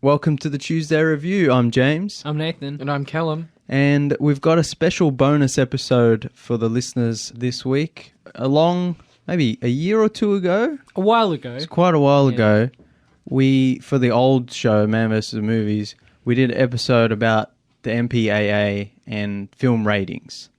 Welcome to the Tuesday Review. I'm James. I'm Nathan. And I'm Callum. And we've got a special bonus episode for the listeners this week. Maybe a year or two ago? A while ago. It's quite a while ago. For the old show, Man vs. Movies, we did an episode about the MPAA and film ratings.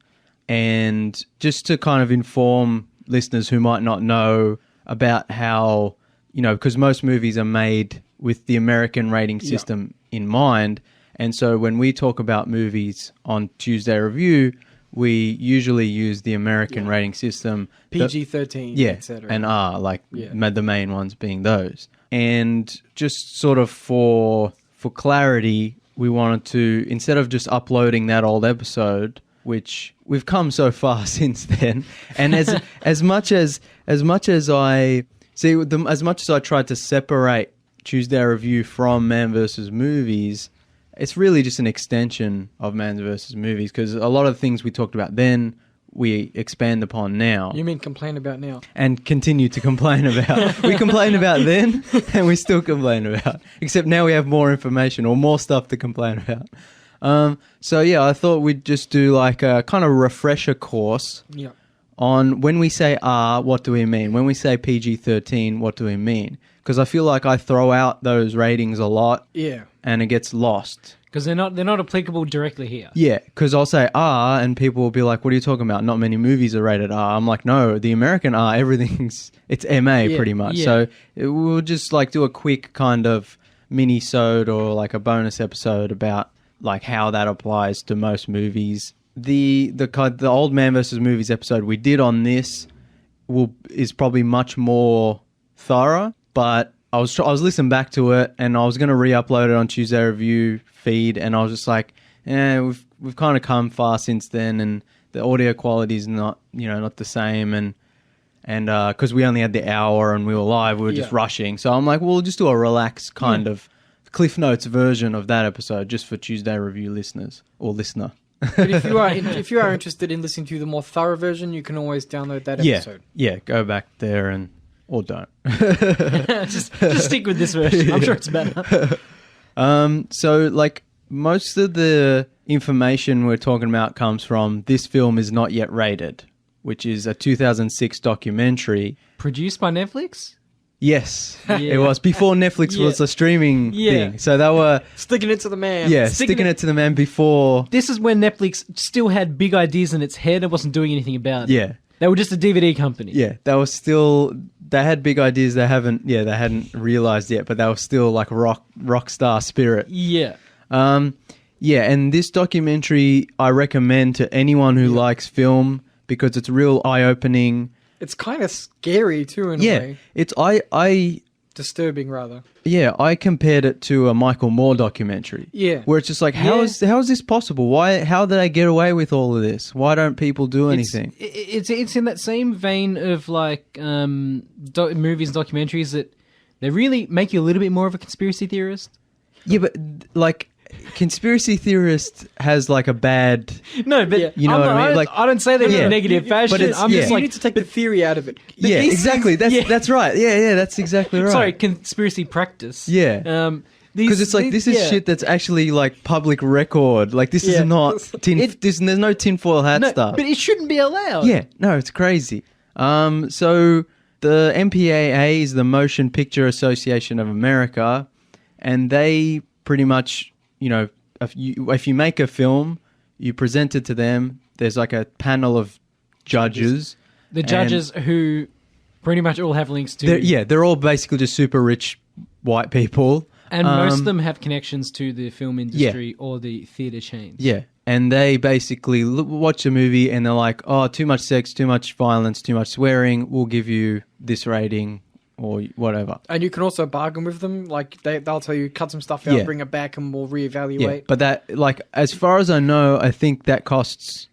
And just to kind of inform listeners who might not know about how, because most movies are made with the American rating system in mind. And so when we talk about movies on Tuesday Review, we usually use the American rating system. PG-13, etc. And R, the main ones being those. And just sort of for clarity, we wanted to, instead of just uploading that old episode, which we've come so far since then, and as much as I tried to separate Tuesday Review from Man vs. Movies, it's really just an extension of Man vs. Movies, because a lot of the things we talked about then, we expand upon now. You mean complain about now? And continue to complain about. We complained about then, and we still complain about. Except now we have more information or more stuff to complain about. I thought we'd just do like a kind of refresher course on when we say R, what do we mean? When we say PG-13, what do we mean? Because I feel like I throw out those ratings a lot, and it gets lost. Because they're not applicable directly here. Yeah, because I'll say R, and people will be like, "What are you talking about? Not many movies are rated R." I'm like, "No, the American R, it's MA pretty much." So we'll just like do a quick kind of mini-sode or like a bonus episode about like how that applies to most movies. The old Man vs. Movies episode we did on this is probably much more thorough. But I was listening back to it, and I was going to re-upload it on Tuesday Review feed, and I was just like, we've kind of come far since then, and the audio quality is not the same, and because we only had the hour and we were live, we were just rushing. So I'm like, we'll just do a relaxed kind of Cliff Notes version of that episode just for Tuesday Review listeners or listener. But if you are interested in listening to the more thorough version, you can always download that episode. Yeah, go back there or don't. just stick with this version. I'm sure it's better. So like most of the information we're talking about comes from This Film Is Not Yet Rated, which is a 2006 documentary. Produced by Netflix? Yes, it was. Before Netflix was a streaming thing. So they were... Sticking it to the man. Yeah, sticking it to the man before... This is when Netflix still had big ideas in its head and wasn't doing anything about it. Yeah. They were just a DVD company. Yeah, they had big ideas they hadn't realized yet, but they were still like rock star spirit. Yeah. And this documentary I recommend to anyone who likes film because it's real eye-opening. It's kind of scary too in a way. It's disturbing rather. Yeah, I compared it to a Michael Moore documentary. Yeah. Where it's just like, how is this possible? How did they get away with all of this? Why don't people do anything? It's in that same vein of like movies and documentaries that they really make you a little bit more of a conspiracy theorist. Yeah, but like conspiracy theorist has like a bad... No, but you know what I mean? Like, I don't say that in a negative fashion. But I'm just like, you need to take the theory out of it. Yeah, exactly. That's right. Yeah, that's exactly right. Sorry, conspiracy practice. Yeah. Because it's like, this is shit that's actually like public record. Like this is not there's no tinfoil hat stuff. But it shouldn't be allowed. Yeah, no, it's crazy. So the MPAA is the Motion Picture Association of America, and they pretty much, if you make a film, you present it to them. There's like a panel of judges. The judges who pretty much all have links to... They're all basically just super rich white people. And most of them have connections to the film industry or the theatre chains. Yeah. And they basically watch a movie and they're like, oh, too much sex, too much violence, too much swearing. We'll give you this rating or whatever. And you can also bargain with them. Like, they'll tell you, cut some stuff out, bring it back, and we'll reevaluate. Yeah, but that, like, as far as I know, I think that costs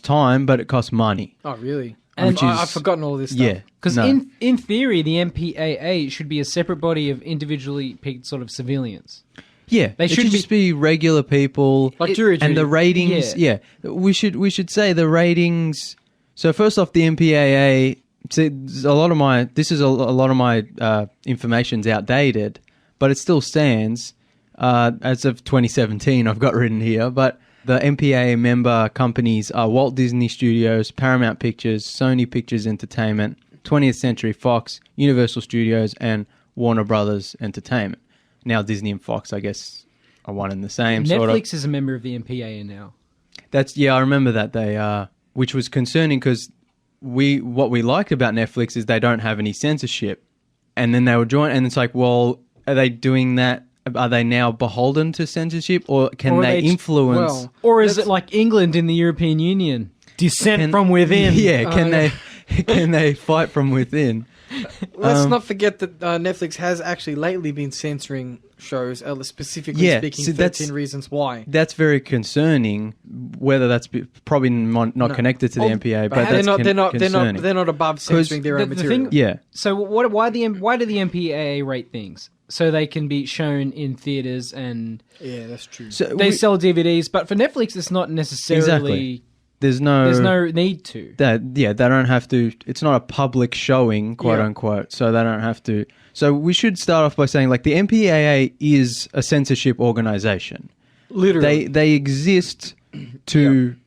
time, but it costs money. Oh, really? And I've forgotten all this stuff. Yeah. Because in theory, the MPAA should be a separate body of individually picked sort of civilians. Yeah, they should just be regular people. Like jury duty. And the ratings, we should say the ratings. So first off, the MPAA. See, a lot of my information's outdated, but it still stands. as of 2017, I've got written here, but the MPAA member companies are Walt Disney Studios, Paramount Pictures, Sony Pictures Entertainment, 20th Century Fox, Universal Studios, and Warner Brothers Entertainment. Now Disney and Fox, I guess, are one and the same. Netflix is a member of the MPAA now. I remember that they which was concerning because what we liked about Netflix is they don't have any censorship, and then they would join, and it's like, well, are they doing that? Are they now beholden to censorship, or can they influence? Well, or is it like England in the European Union? Dissent from within. Yeah, can they fight from within? Let's not forget that Netflix has actually lately been censoring shows, specifically speaking, so 13 Reasons Why. That's very concerning. Whether that's probably not connected to the MPA, but they're not above censoring their own material. So why do the MPAA rate things? So they can be shown in theaters, and yeah, that's true. So they sell DVDs, but for Netflix, it's not necessarily. Exactly. There's no need to. They don't have to. It's not a public showing, quote unquote. So they don't have to. So we should start off by saying, like, the MPAA is a censorship organization. Literally, they exist to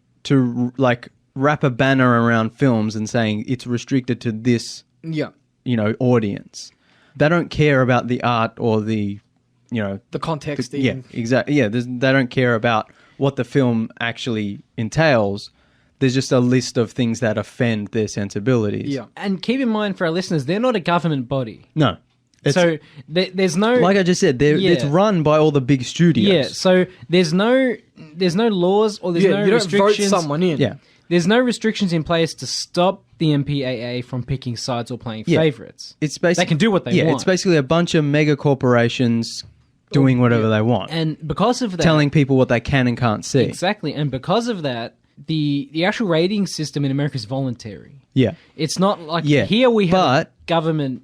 like wrap a banner around films and saying it's restricted to this audience. They don't care about the art or the context. Exactly. Yeah, they don't care about what the film actually entails. There's just a list of things that offend their sensibilities. Yeah, and keep in mind for our listeners, they're not a government body. No. So there's no, like I just said, it's run by all the big studios. Yeah, so there's no laws or there's no you restrictions. Don't vote someone in. Yeah. There's no restrictions in place to stop the MPAA from picking sides or playing favorites. It's basically, they can do what they want. It's basically a bunch of mega corporations doing whatever they want. And because of that, telling people what they can and can't see. Exactly. And because of that, the actual rating system in America is voluntary. Yeah. It's not like here we have government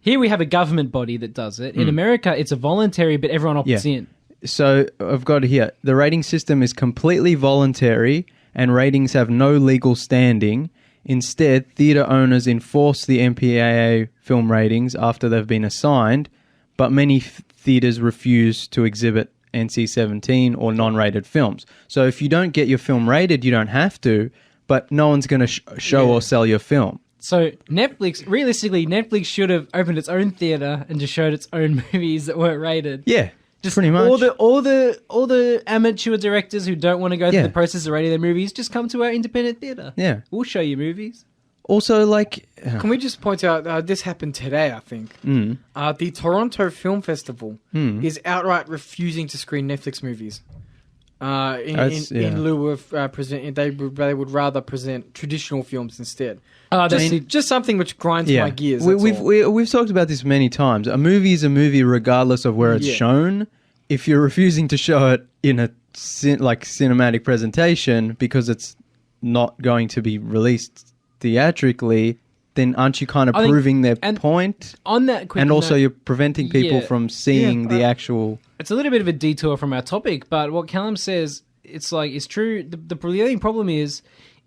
here we have a government body that does it. In America, it's a voluntary, but everyone opts in. So I've got here, the rating system is completely voluntary and ratings have no legal standing. Instead, theatre owners enforce the MPAA film ratings after they've been assigned, but many theatres refuse to exhibit NC-17 or non-rated films. So if you don't get your film rated, you don't have to, but no one's going to show or sell your film. So realistically, Netflix should have opened its own theater and just showed its own movies that weren't rated. Yeah, just pretty much. All the amateur directors who don't want to go through the process of rating their movies, just come to our independent theater. Yeah, we'll show you movies. Also, like, can we just point out this happened today? I think the Toronto Film Festival is outright refusing to screen Netflix movies. In lieu of presenting, they would rather present traditional films instead. Just something which grinds my gears. We've talked about this many times. A movie is a movie regardless of where it's shown. If you're refusing to show it in a cinematic presentation because it's not going to be released theatrically, then aren't you kind of proving their point? On that quick and also note, you're preventing people from seeing the actual... It's a little bit of a detour from our topic, but what Callum says, it's true. The only problem is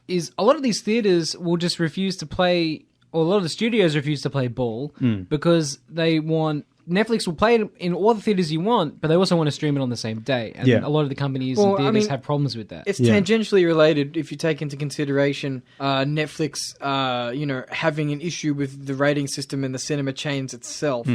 a lot of these theaters will just refuse to play, or a lot of the studios refuse to play ball because they want... Netflix will play it in all the theaters you want, but they also want to stream it on the same day. And a lot of the companies and theaters have problems with that. It's tangentially related if you take into consideration Netflix, having an issue with the rating system and the cinema chains itself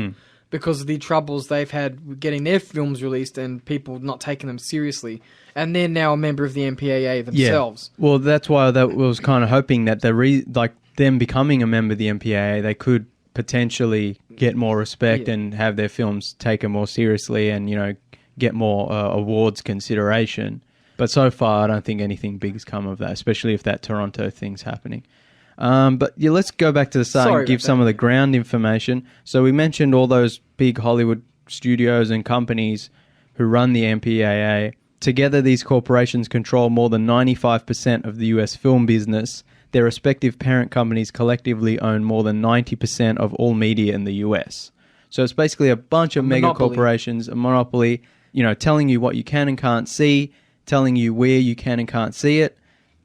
because of the troubles they've had with getting their films released and people not taking them seriously. And they're now a member of the MPAA themselves. Yeah. Well, that's why that was kind of hoping that them becoming a member of the MPAA, they could potentially get more respect and have their films taken more seriously and, get more awards consideration. But so far, I don't think anything big's come of that, especially if that Toronto thing's happening. Let's go back to the start and give some of the ground information. So we mentioned all those big Hollywood studios and companies who run the MPAA. Together, these corporations control more than 95% of the US film business. Their respective parent companies collectively own more than 90% of all media in the US. So it's basically a bunch of mega corporations, a monopoly, telling you what you can and can't see, telling you where you can and can't see it,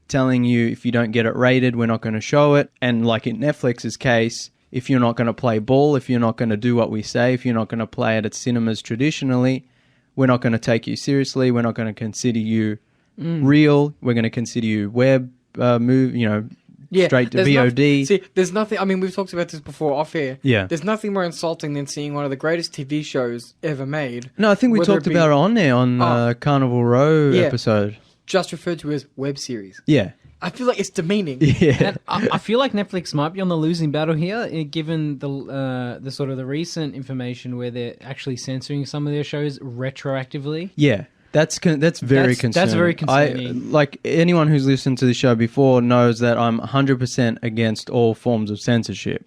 telling you if you don't get it rated, we're not going to show it. And like in Netflix's case, if you're not going to play ball, if you're not going to do what we say, if you're not going to play it at cinemas traditionally, we're not going to take you seriously. We're not going to consider you real. We're going to consider you web straight to VOD. There's nothing. I mean, we've talked about this before off air. Yeah. There's nothing more insulting than seeing one of the greatest TV shows ever made. No, I think we talked about it on there on Carnival Row episode. Just referred to as web series. Yeah. I feel like it's demeaning. Yeah. I feel like Netflix might be on the losing battle here, given the sort of the recent information where they're actually censoring some of their shows retroactively. Yeah. That's very concerning. That's very concerning. Like anyone who's listened to the show before knows that I'm 100% against all forms of censorship.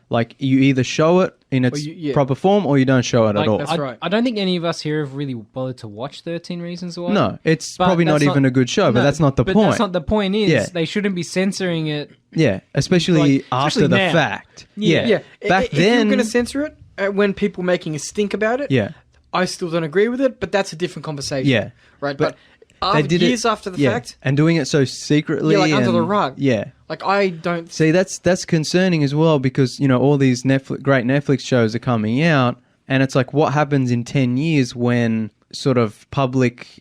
Like you either show it in its proper form or you don't show it at all. That's right. I don't think any of us here have really bothered to watch 13 Reasons Why. No, it's probably not even a good show, but that's not the point. That's not the point. They shouldn't be censoring it. Yeah, especially after the fact. Yeah. Back then, if you're going to censor it when people making a stink about it. Yeah. I still don't agree with it, but that's a different conversation. Yeah. Right. But they did years after the fact. And doing it so secretly. Yeah, like under the rug. Yeah. Like I don't... See, that's concerning as well because, all these great Netflix shows are coming out and it's like what happens in 10 years when sort of public,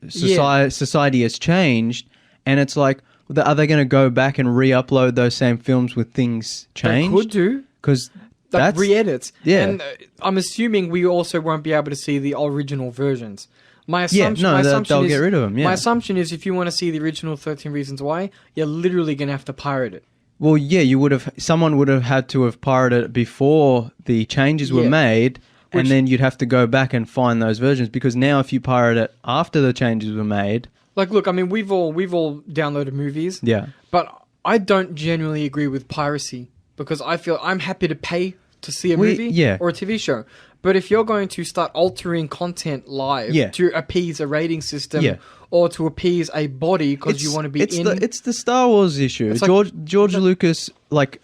society has changed and it's like, are they going to go back and re-upload those same films with things changed? They could do. Because... Like re-edits. Yeah. And I'm assuming we also won't be able to see the original versions. My assumption, they'll get rid of them, yeah. My assumption is if you want to see the original 13 Reasons Why, you're literally going to have to pirate it. Well, yeah, someone would have had to have pirated it before the changes were made, and then you'd have to go back and find those versions, because now if you pirate it after the changes were made... Like, look, I mean, we've all downloaded movies. Yeah. But I don't genuinely agree with piracy, because I feel I'm happy to pay to see a movie or a TV show. But if you're going to start altering content live to appease a rating system or to appease a body because you want to be it's the Star Wars issue. George Lucas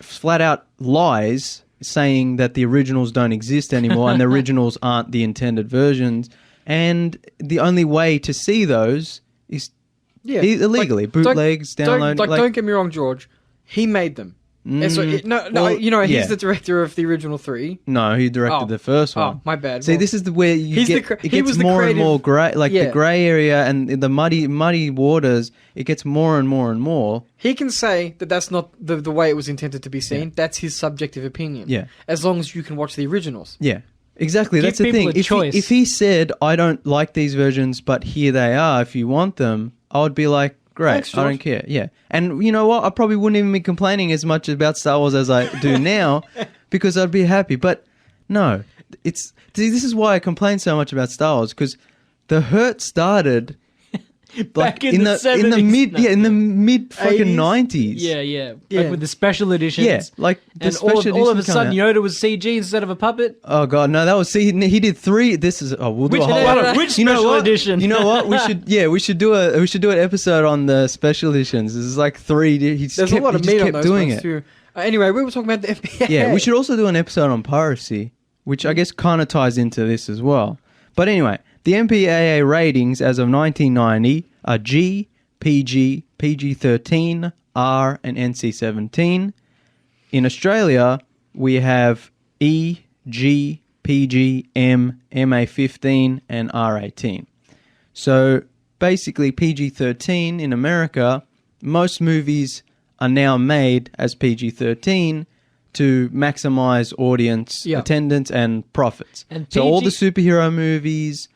flat out lies saying that the originals don't exist anymore and the originals aren't the intended versions. And the only way to see those is illegally. Bootlegs, download. Don't get me wrong, George. He made them. He's the director of the original 3. No, he directed the first one. Oh, my bad. See, this is where it gets more and more grey, the grey area and the muddy waters. It gets more and more and more. He can say that that's not the way it was intended to be seen. Yeah. That's his subjective opinion. Yeah, as long as you can watch the originals. Yeah, exactly. That's the thing. If he said, "I don't like these versions, but here they are. If you want them," I would be like, great, thanks, I don't care. Yeah. And you know what? I probably wouldn't even be complaining as much about Star Wars as I do now because I'd be happy. But no, this is why I complain so much about Star Wars, because the hurt started back in the 70s. In the mid fucking 90s. Yeah. Like with the special editions. Yeah, like the and special editions. All of a sudden Yoda was CG instead of a puppet. Oh god, no, that was he did 3. This is we'll do a whole which special edition? You know what? We should do an episode on the special editions. This is like 3. There's a lot of meat on those ones too. Anyway, we were talking about the MPAA. Yeah, we should also do an episode on piracy, which I guess kind of ties into this as well. But anyway, the MPAA ratings as of 1990 are G, PG, PG-13, R, and NC-17. In Australia, we have E, G, PG, M, MA-15, and R-18. So basically PG-13 in America, most movies are now made as PG-13 to maximize audience attendance and profits. And so all the superhero movies...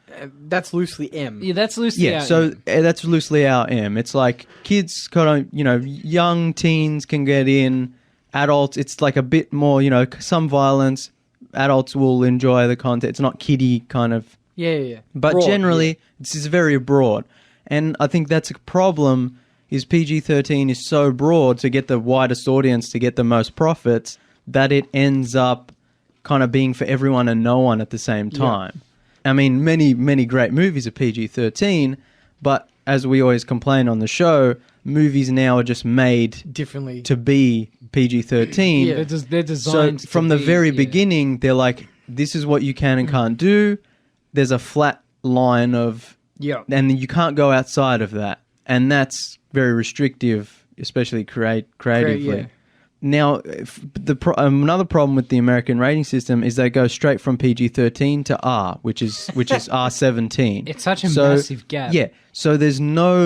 that's loosely M. Yeah, that's loosely our M. That's loosely our M. It's like kids kind of, young teens can get in, adults, it's like a bit more, some violence, adults will enjoy the content. It's not kiddie kind of... Yeah. But broad, generally, this is very broad. And I think that's a problem, is PG-13 is so broad to get the widest audience, to get the most profits, that it ends up kind of being for everyone and no one at the same time. I mean, many, many great movies are PG-13, but as we always complain on the show, movies now are just made differently to be PG-13. Yeah, they're designed so from the very beginning, they're like, this is what you can and can't do. There's a flat line of... and you can't go outside of that. And that's very restrictive, especially creatively. Now, another problem with the American rating system is they go straight from PG-13 to R, which is R-17. It's such a massive gap. Yeah, so there's no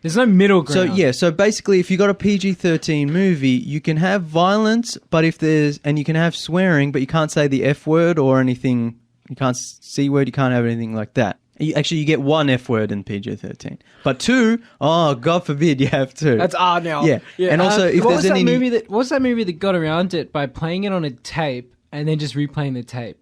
There's no middle ground. So basically, if you got a PG-13 movie, you can have violence, but and you can have swearing, but you can't say the F word or anything. You can't C word. You can't have anything like that. You get one F word in PG-13, but two, God forbid, you have two. That's R now. Yeah. And also, if what there's was any what was that movie that got around it by playing it on a tape and then just replaying the tape,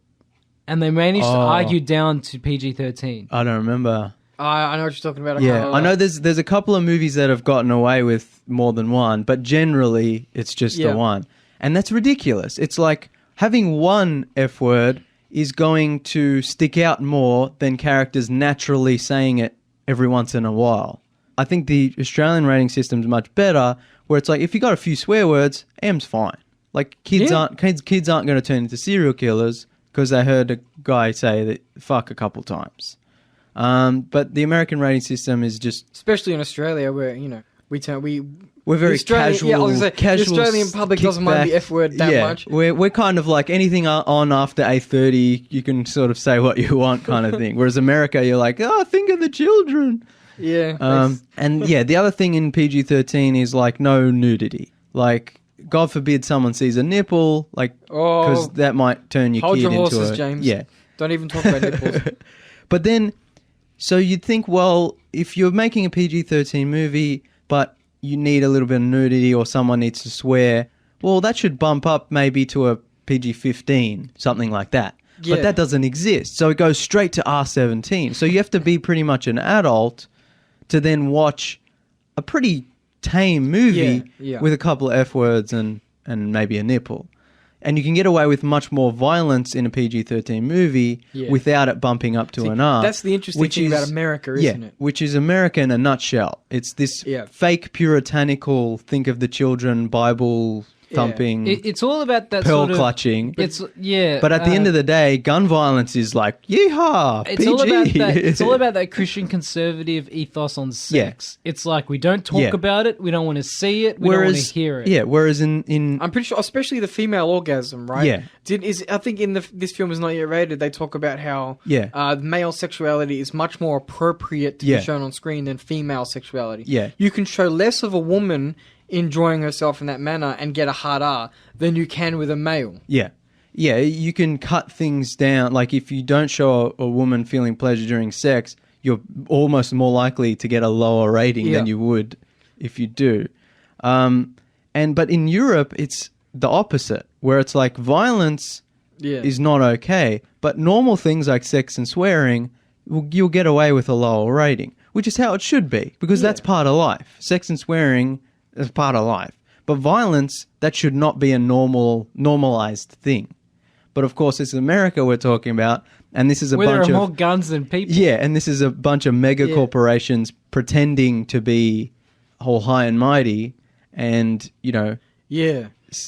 and they managed to argue down to PG-13. I don't remember. I know what you're talking about. I know there's a couple of movies that have gotten away with more than one, but generally it's just the one. And that's ridiculous. It's like having one F word is going to stick out more than characters naturally saying it every once in a while. I think the Australian rating system is much better, where it's like if you got a few swear words, M's fine. Like kids aren't going to turn into serial killers because they heard a guy say that fuck a couple times. But the American rating system is just... Especially in Australia where, we're very casual. Yeah, the Australian public doesn't mind the F word that much. We're kind of like anything on after 8:30, you can sort of say what you want kind of thing. Whereas America, you're like, think of the children. Yeah. And the other thing in PG-13 is like no nudity. Like, God forbid someone sees a nipple, because that might turn your kid into horses, James. Yeah. Don't even talk about nipples. But then... So you'd think, well, if you're making a PG-13 movie, but you need a little bit of nudity or someone needs to swear, well, that should bump up maybe to a PG-15, something like that. Yeah. But that doesn't exist. So it goes straight to R-17. So you have to be pretty much an adult to then watch a pretty tame movie with a couple of F words and maybe a nipple. And you can get away with much more violence in a PG-13 movie without it bumping up to an R. That's the interesting thing about America, isn't it? Which is America in a nutshell. It's this fake puritanical, think of the children, Bible thumping. It's all about that pearl sort of, clutching. But at the end of the day, gun violence is like yeehaw. It's PG. all about that. It's all about that Christian conservative ethos on sex. Yeah. It's like we don't talk about it. We don't want to see it. We don't want to hear it. Yeah. Whereas in I'm pretty sure, especially the female orgasm, right? Yeah. I think in this film is not yet rated. They talk about how male sexuality is much more appropriate to be shown on screen than female sexuality. Yeah. You can show less of a woman enjoying herself in that manner and get a hard R than you can with a male. Yeah. Yeah, you can cut things down. Like if you don't show a woman feeling pleasure during sex, you're almost more likely to get a lower rating than you would if you do. But in Europe, it's the opposite, where it's like violence is not okay, but normal things like sex and swearing, you'll get away with a lower rating, which is how it should be, because that's part of life. Sex and swearing is part of life. But violence, that should not be a normalized thing. But of course, it's America we're talking about, and this is where there are more guns than people. Yeah, and this is a bunch of mega corporations pretending to be all high and mighty, and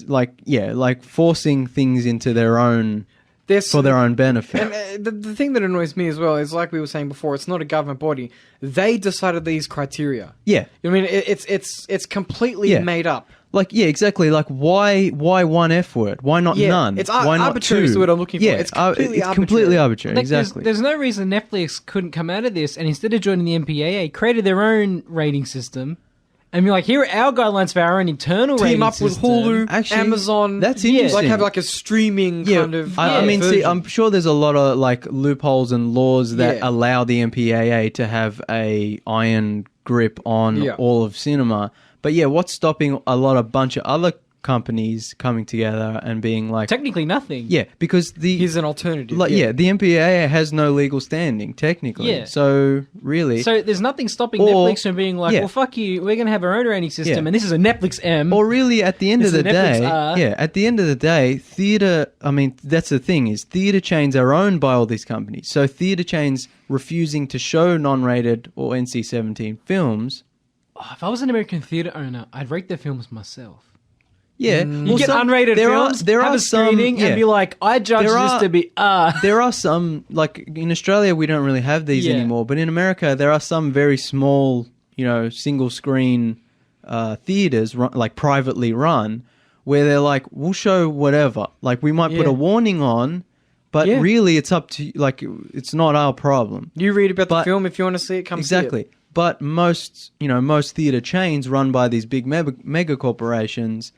like forcing things into their own for their own benefit. And the thing that annoys me as well is, like we were saying before, it's not a government body. They decided these criteria. Yeah, I mean, it's completely made up. Like, exactly. Like, why one F word? Why not none? It's why not arbitrary two? is what I'm looking for. Yeah, it's completely arbitrary. Like, exactly. There's no reason Netflix couldn't come out of this and instead of joining the MPAA, created their own rating system and be like, here are our guidelines for our own internal rating system. Team up with Hulu, actually, Amazon. That's interesting. Like have like a streaming kind of I mean, see, I'm sure there's a lot of like loopholes and laws that allow the MPAA to have a iron grip on all of cinema. But what's stopping a bunch of other companies coming together and being like... Technically nothing. Yeah, because Here's an alternative. Like, the MPAA has no legal standing, technically. Yeah. So, really... So, there's nothing stopping Netflix from being like, well, fuck you, we're going to have our own rating system, and this is a Netflix M. Or really, at the end of the day... at the end of the day, theatre... I mean, that's the thing, is theatre chains are owned by all these companies. So, theatre chains refusing to show non-rated or NC-17 films... if I was an American theatre owner, I'd rate their films myself. Yeah, you get unrated films, have a screening, and be like, I judge this to be There are some, like in Australia, we don't really have these anymore, but in America, there are some very small, single screen theaters, like privately run, where they're like, we'll show whatever. Like, we might put a warning on, but really it's up to, like, it's not our problem. You read about the film. If you want to see it, come see it. Exactly. But most theater chains run by these big mega corporations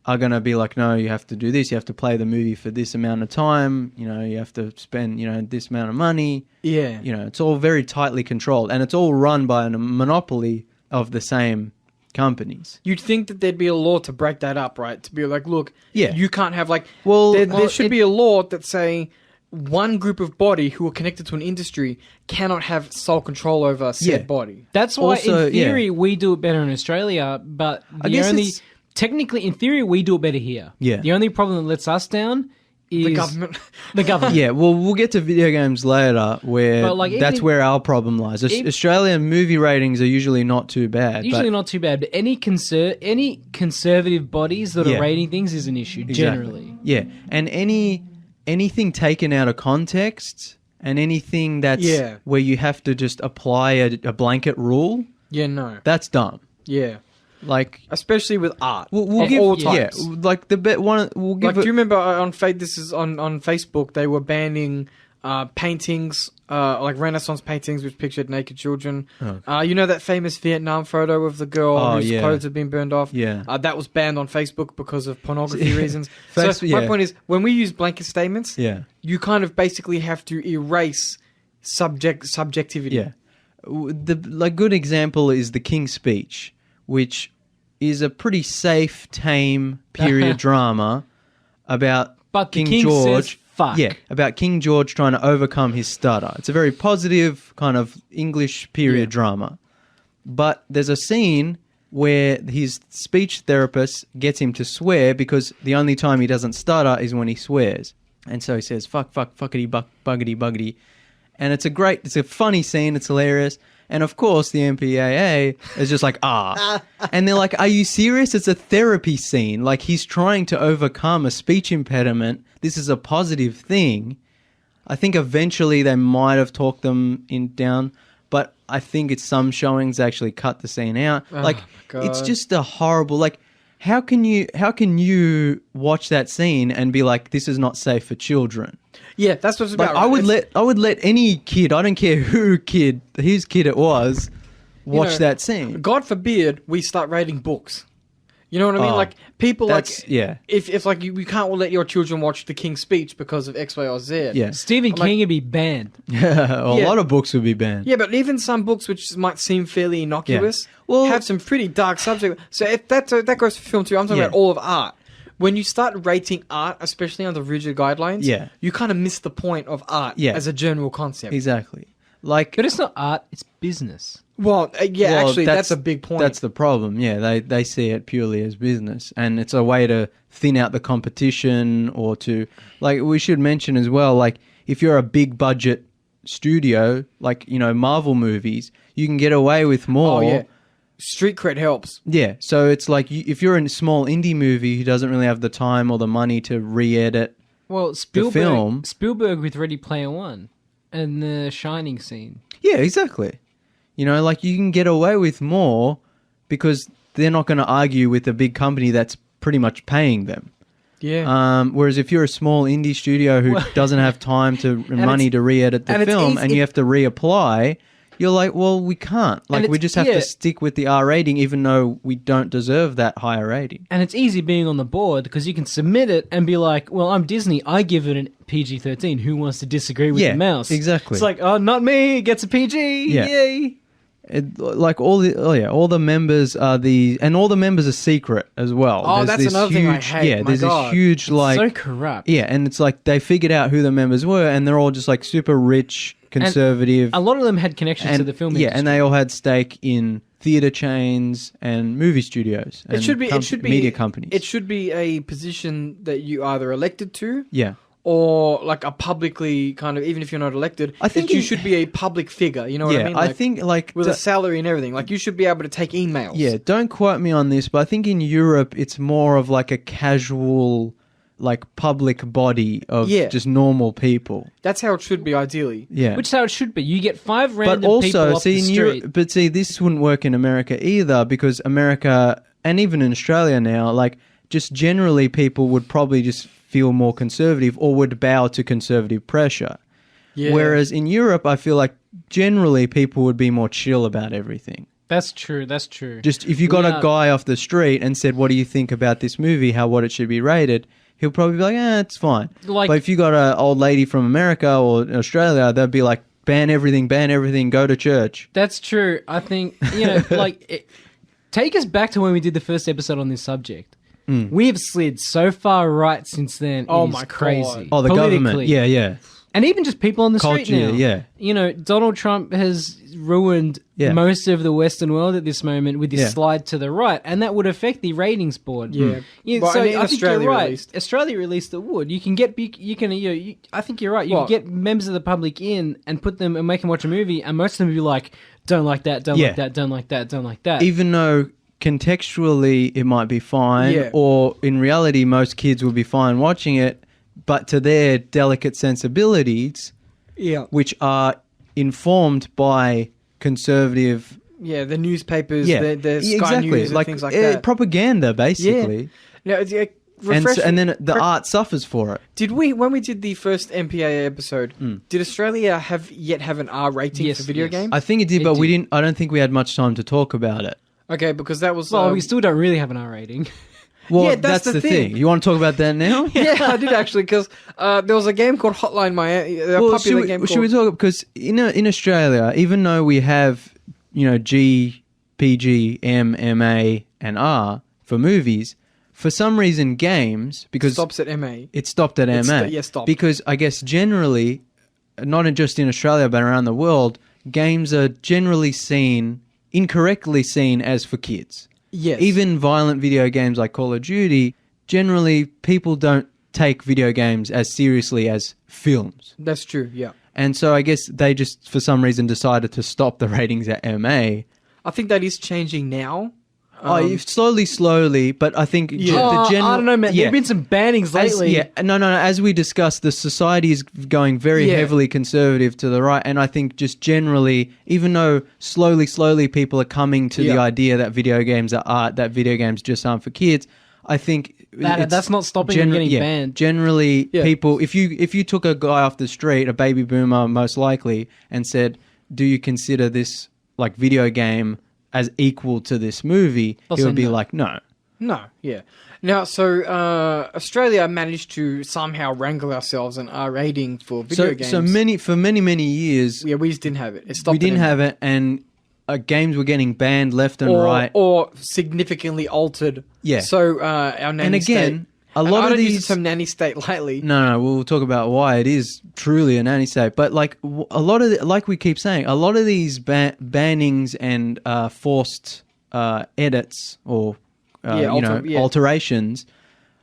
are going to be like, no, you have to do this. You have to play the movie for this amount of time. You know, you have to spend, this amount of money. Yeah. It's all very tightly controlled, and it's all run by a monopoly of the same companies. You'd think that there'd be a law to break that up, right? To be like, look, you can't have like... there should be a law that say one group of body who are connected to an industry cannot have sole control over said body. That's why, also, in theory, we do it better in Australia, but technically, in theory, we do it better here. Yeah. The only problem that lets us down is... The government. The government. Yeah, well, we'll get to video games later, where that's where our problem lies. Australian movie ratings are usually not too bad. Not too bad, but any conservative bodies that are rating things is an issue, generally. Yeah, and anything taken out of context, and anything that's where you have to just apply a blanket rule... Yeah, no. That's dumb. Yeah. Like, especially with art, we'll give all types. Yeah, like the one. We'll give. Like, do you remember on this is on Facebook? They were banning paintings, like Renaissance paintings which pictured naked children. Oh. You know that famous Vietnam photo of the girl whose clothes had been burned off. Yeah, that was banned on Facebook because of pornography reasons. So my point is, when we use blanket statements, you kind of basically have to erase subjectivity. Yeah, the good example is the King's Speech, which is a pretty safe, tame period drama about King George. Says fuck. Yeah, about King George trying to overcome his stutter. It's a very positive kind of English period drama. But there's a scene where his speech therapist gets him to swear because the only time he doesn't stutter is when he swears. And so he says, fuck, fuckity, buggity, buggity. And it's a funny scene. It's hilarious. And of course, the MPAA is just like, And they're like, are you serious? It's a therapy scene. Like, he's trying to overcome a speech impediment. This is a positive thing. I think eventually they might have talked them down, but I think it's some showings actually cut the scene out. It's just a horrible... Like, how can you watch that scene and be like, this is not safe for children? Yeah, that's what it's about. I would let any kid, I don't care whose kid it was, watch that scene. God forbid we start rating books. You know what I mean? Like, people if like you can't let your children watch The King's Speech because of X, Y, or Z. Yeah. Stephen King would be banned. A lot of books would be banned. Yeah, but even some books which might seem fairly innocuous have some pretty dark subject. So if that goes for film too. I'm talking about all of art. When you start rating art, especially under rigid guidelines, you kind of miss the point of art as a general concept. Exactly. Like, but it's not art; it's business. Well, actually, that's a big point. That's the problem. Yeah, they see it purely as business, and it's a way to thin out the competition, or to, like, we should mention as well, like, if you're a big budget studio, like, Marvel movies, you can get away with more. Oh, yeah. Street cred helps. Yeah, so it's like, if you're in a small indie movie who doesn't really have the time or the money to re-edit the film... Spielberg with Ready Player One and the Shining scene. Yeah, exactly. Like, you can get away with more because they're not going to argue with a big company that's pretty much paying them. Yeah. Whereas if you're a small indie studio who doesn't have time and money to re-edit the film and you have to reapply... You're like, well, we can't. Like, we just have to stick with the R rating, even though we don't deserve that higher rating. And it's easy being on the board because you can submit it and be like, well, I'm Disney. I give it an PG-13. Who wants to disagree with the mouse? Exactly. It's like, oh, not me. It gets a PG. Yeah. Yay. All the members all the members are secret as well. Oh, that's another thing I hate. Yeah, there's this huge, like... It's so corrupt. Yeah, and it's like they figured out who the members were, and they're all just like super rich, conservative. And a lot of them had connections to the film industry. Yeah, and they all had stake in theater chains and movie studios. And it should be media companies. It should be a position that you either elected to. Yeah. Or like a publicly kind of, even if you're not elected, I think you should be a public figure. You know what I mean? I think like with a salary and everything. Like, you should be able to take emails. Yeah, don't quote me on this, but I think in Europe it's more of like a casual, like, public body of just normal people. That's how it should be, ideally. Yeah, which is how it should be. You get 5 random people off the street. Europe, this wouldn't work in America either, because America, and even in Australia now, like, just generally people would probably just feel more conservative or would bow to conservative pressure. Yeah. Whereas in Europe, I feel like generally people would be more chill about everything. That's true. That's true. Just if you got a guy off the street and said, "What do you think about this movie? What it should be rated?" He'll probably be like, "It's fine." But if you got an old lady from America or Australia, they'd be like, ban everything, go to church. That's true. I think, take us back to when we did the first episode on this subject. We have slid so far right since then. Oh, my crazy. God. Oh, the government. Yeah. And even just people on the street now. Yeah. Donald Trump has ruined most of the Western world at this moment with this slide to the right, and that would affect the ratings board. Yeah. Well, so I think Australia you're right. Released. Australia released it would. You can get, I think you're right. You can get members of the public in and put them and make them watch a movie, and most of them would be like, don't like that, don't like that, don't like that, don't like that. Even though contextually it might be fine, or in reality most kids will be fine watching it, but to their delicate sensibilities, which are informed by conservative... Yeah, the newspapers, the Sky News and things like that. Propaganda, basically. Yeah. And then the art suffers for it. Did we, when we did the first MPAA episode, did Australia have an R rating for video games? I think it did, but we didn't. I don't think we had much time to talk about it. Okay, because that was... Well, we still don't really have an R rating. Well, that's the thing. You want to talk about that now? Yeah, I did actually, because there was a game called Hotline Miami. Should we talk, because in Australia, even though we have G, PG, M, MA, and R for movies, for some reason games, because stops at MA. It stopped at MA. Stopped. Because I guess generally, not just in Australia but around the world, games are generally incorrectly seen as for kids. Yes. Even violent video games like Call of Duty, generally people don't take video games as seriously as films. That's true, yeah. And so I guess they just, for some reason, decided to stop the ratings at MA. I think that is changing now. Slowly, but I think the general... I don't know, man. There have been some bannings lately. As we discussed, the society is going very heavily conservative to the right, and I think just generally, even though slowly people are coming to the idea that video games are art, that video games just aren't for kids, I think... that's not stopping them getting banned. Generally, people... If you took a guy off the street, a baby boomer most likely, and said, do you consider this video game as equal to this movie, he would be like, no. No, yeah. Now, so Australia managed to somehow wrangle ourselves an R rating for video games. So for many years... Yeah, we just didn't have it. It stopped. We didn't have it, and games were getting banned left and right. Or significantly altered. Yeah. So our nanny state... A lot I of don't these... use the term nanny state lightly. No, we'll talk about why it is truly a nanny state. But a lot of like we keep saying, a lot of these bannings and forced edits or alterations,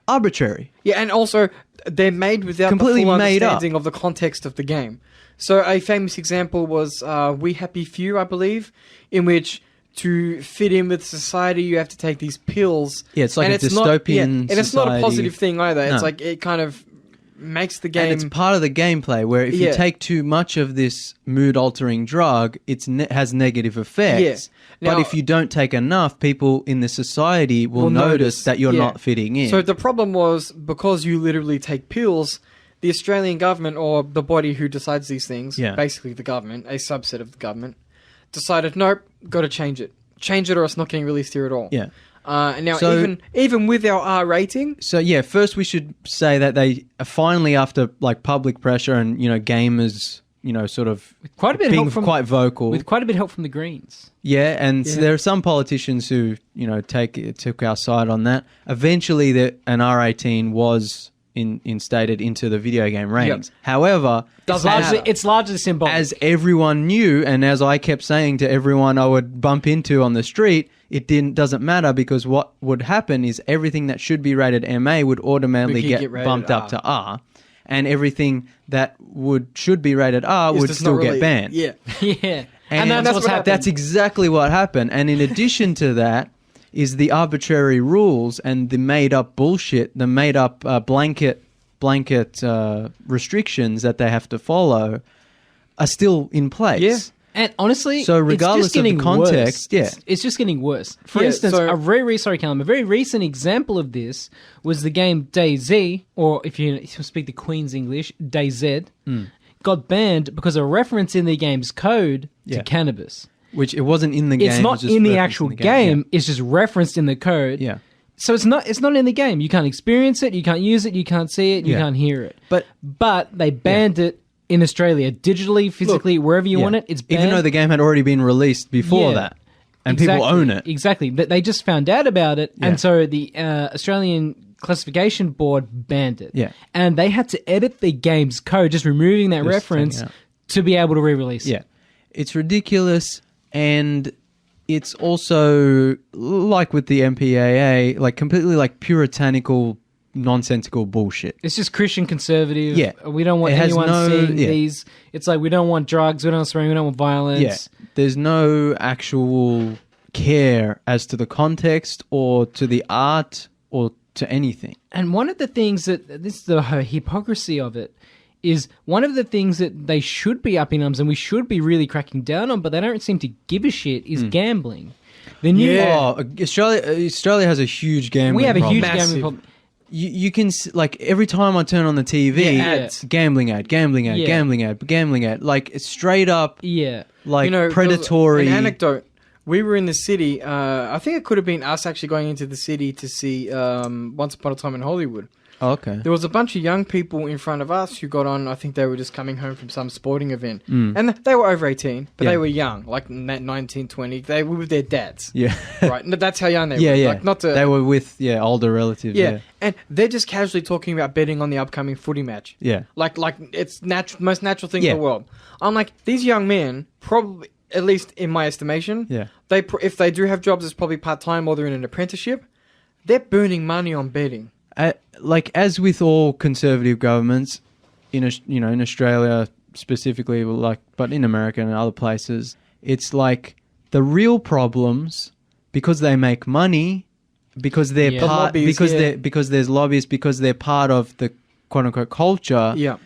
arbitrary. Yeah, and also they're made without completely the full understanding of the context of the game. So a famous example was We Happy Few, I believe, in which... to fit in with society, you have to take these pills. Yeah, it's like a dystopian society. And it's not a positive thing either. No. It's like it kind of makes the game... And it's part of the gameplay where if you take too much of this mood-altering drug, it has negative effects. Yeah. But if you don't take enough, people in the society will notice that you're not fitting in. So the problem was, because you literally take pills, the Australian government, or the body who decides these things, basically the government, a subset of the government, decided, nope, got to change it. Change it or it's not getting released here at all. Yeah. And now, even with our R rating... So, first we should say that they finally, after public pressure and, gamers, sort of quite a bit being quite vocal. With quite a bit of help from the Greens. Yeah, and so there are some politicians who, took our side on that. Eventually, an R18 was... instated into the video game ratings. Yep. However, it's largely symbolic. As everyone knew, and as I kept saying to everyone I would bump into on the street, it doesn't matter, because what would happen is everything that should be rated MA would automatically get bumped up to R, and everything that should be rated R would still get banned. Yeah, yeah, and that's what's happened. That's exactly what happened. And in addition to that, is the arbitrary rules and the made-up bullshit, the made-up blanket restrictions that they have to follow are still in place. Yeah. And honestly, so regardless it's just getting of the context, worse. It's just getting worse. For instance, a very recent example of this was the game DayZ, or if you speak the Queen's English, DayZ, got banned because of a reference in the game's code to cannabis. Which it wasn't in the game. It's not in the actual game. It's just referenced in the code. Yeah. So it's not in the game. You can't experience it. You can't use it. You can't see it. You can't hear it. But they banned it in Australia, digitally, physically, wherever you want it. It's banned. Even though the game had already been released before that, and people own it. Exactly. But they just found out about it, and so the Australian Classification Board banned it. Yeah. And they had to edit the game's code, just removing that reference to be able to re-release it. Yeah. It's ridiculous. And it's also, like with the MPAA, like completely like puritanical, nonsensical bullshit. It's just Christian conservative. Yeah. We don't want anyone seeing these. It's like we don't want drugs, we don't want swearing, we don't want violence. Yeah. There's no actual care as to the context or to the art or to anything. And one of the things this is the hypocrisy of it, is one of the things that they should be upping arms and we should be really cracking down on, but they don't seem to give a shit, is gambling. The new Australia has a huge gambling problem. We have a huge gambling problem. You can, like, every time I turn on the TV, ads. gambling ad, gambling ad. Like, it's straight up, like, predatory. An anecdote. We were in the city. I think it could have been us actually going into the city to see Once Upon a Time in Hollywood. Oh, okay. There was a bunch of young people in front of us who got on. I think they were just coming home from some sporting event. And they were over 18, but they were young, like 19, 20. They were with their dads. Yeah. Right? That's how young they were. Yeah. Like, not to, they were with, older relatives. Yeah. And they're just casually talking about betting on the upcoming footy match. Yeah. Like it's most natural thing in the world. I'm like, these young men, probably, at least in my estimation, if they do have jobs, it's probably part-time or they're in an apprenticeship. They're burning money on betting. Like, as with all conservative governments, in Australia specifically, but in America and other places, it's like the real problems, because they make money, because they're part, because there's lobbyists, because they're part of the quote unquote culture. Yeah,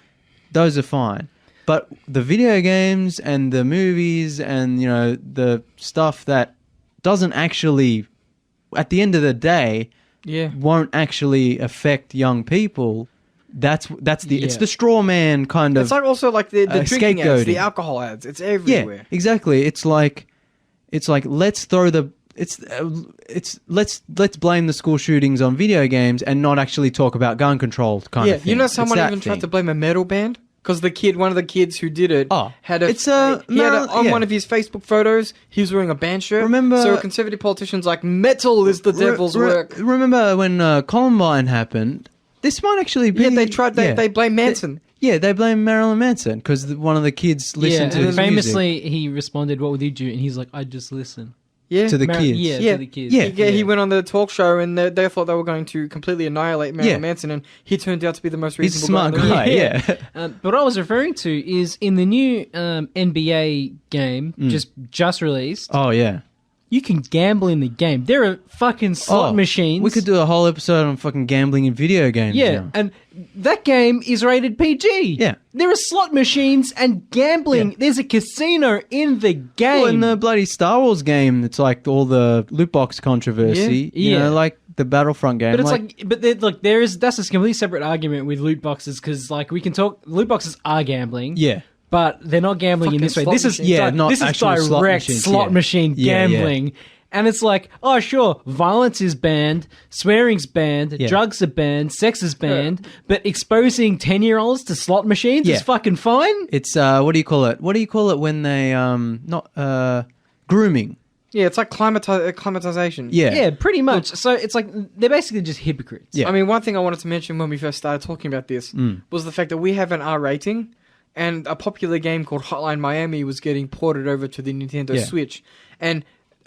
those are fine. But the video games and the movies and the stuff that doesn't actually, at the end of the day, won't actually affect young people. That's it's the straw man kind of. It's like also like the drinking ads, the alcohol ads. It's everywhere. Yeah, exactly. It's like let's throw let's blame the school shootings on video games and not actually talk about gun control kind of thing. Someone even tried to blame a metal band. Because one of the kids who did it had on one of his Facebook photos, he was wearing a band shirt. So a conservative politician's like, metal is the devil's work. Remember when Columbine happened? This might actually be... Yeah, they blame Manson. They blame Marilyn Manson because one of the kids listened to his music. Famously, he responded, "What would you do?" And he's like, "I just listen." Yeah, to the kids. To the kids. He went on the talk show and they thought they were going to completely annihilate Marilyn Manson, and he turned out to be the most reasonable smart guy. But what I was referring to is in the new NBA game, just released. Oh yeah. You can gamble in the game. There are fucking slot machines. We could do a whole episode on fucking gambling in video games. Yeah, now. And that game is rated PG. Yeah. There are slot machines and gambling. Yeah. There's a casino in the game. Well, in the bloody Star Wars game, it's like all the loot box controversy. You know, like the Battlefront game. But it's that's a completely separate argument with loot boxes because, like, we can talk. Loot boxes are gambling. Yeah. But they're not gambling in this way. This is direct slot machine gambling. Yeah. And it's like, oh, sure, violence is banned, swearing's banned, drugs are banned, sex is banned, but exposing 10-year-olds to slot machines is fucking fine? It's, what do you call it? What do you call it when they, grooming? Yeah, it's like climatization. Yeah, pretty much. So it's like, they're basically just hypocrites. Yeah. I mean, one thing I wanted to mention when we first started talking about this was the fact that we have an R rating. And a popular game called Hotline Miami was getting ported over to the Nintendo Switch. And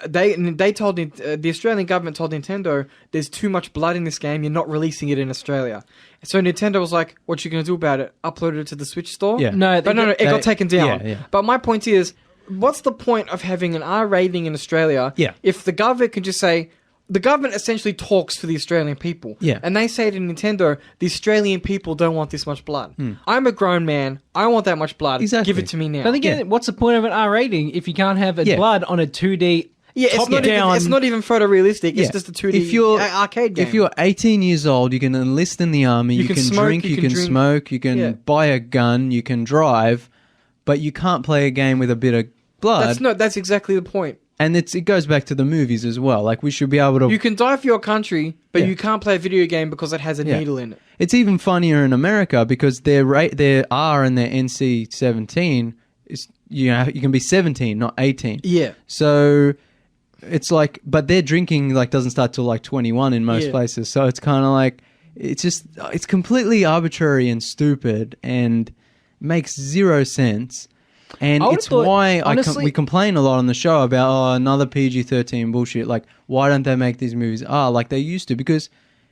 they told the Australian government told Nintendo, there's too much blood in this game, you're not releasing it in Australia. So Nintendo was like, what you going to do about it? Upload it to the Switch store? Yeah. No, it got taken down. Yeah. But my point is, what's the point of having an R rating in Australia if the government can just say, the government essentially talks for the Australian people. Yeah. And they say to Nintendo, the Australian people don't want this much blood. I'm a grown man. I want that much blood. Exactly. Give it to me now. But again, what's the point of an R rating if you can't have blood on a 2D it's not even photorealistic. It's just a 2D arcade game. If you're 18 years old, you can enlist in the army, you can smoke, drink, you can smoke, you can buy a gun, you can drive, but you can't play a game with a bit of blood. That's exactly the point. And it goes back to the movies as well. Like, we should be able to... You can die for your country, but you can't play a video game because it has a needle in it. It's even funnier in America because their R and their NC-17 is, you can be 17, not 18. Yeah. So it's like... But their drinking, like, doesn't start till, like, 21 in most places. So it's kind of like... It's completely arbitrary and stupid and makes zero sense. And it's why we complain a lot on the show about another PG-13 bullshit. Like, why don't they make these movies like they used to? Because,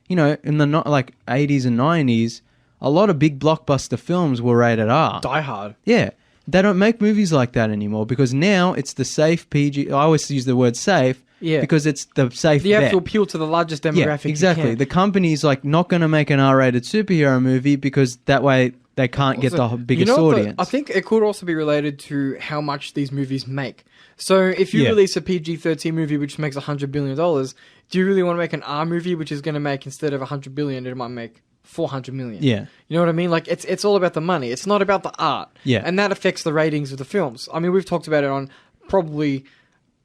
in the 80s and 90s, a lot of big blockbuster films were rated R. Die Hard. Yeah. They don't make movies like that anymore because now it's the safe PG. I always use the word safe because it's the safe You have bet. to appeal to the largest demographic. Yeah, exactly. You can. The company's like not going to make an R-rated superhero movie because that way they can't get the biggest audience. I think it could also be related to how much these movies make. So if you release a PG-13 movie which makes $100 billion, do you really want to make an R movie which is going to make, instead of $100 billion, it might make $400 million? Yeah. You know what I mean? Like, it's all about the money. It's not about the art. Yeah. And that affects the ratings of the films. I mean, we've talked about it on probably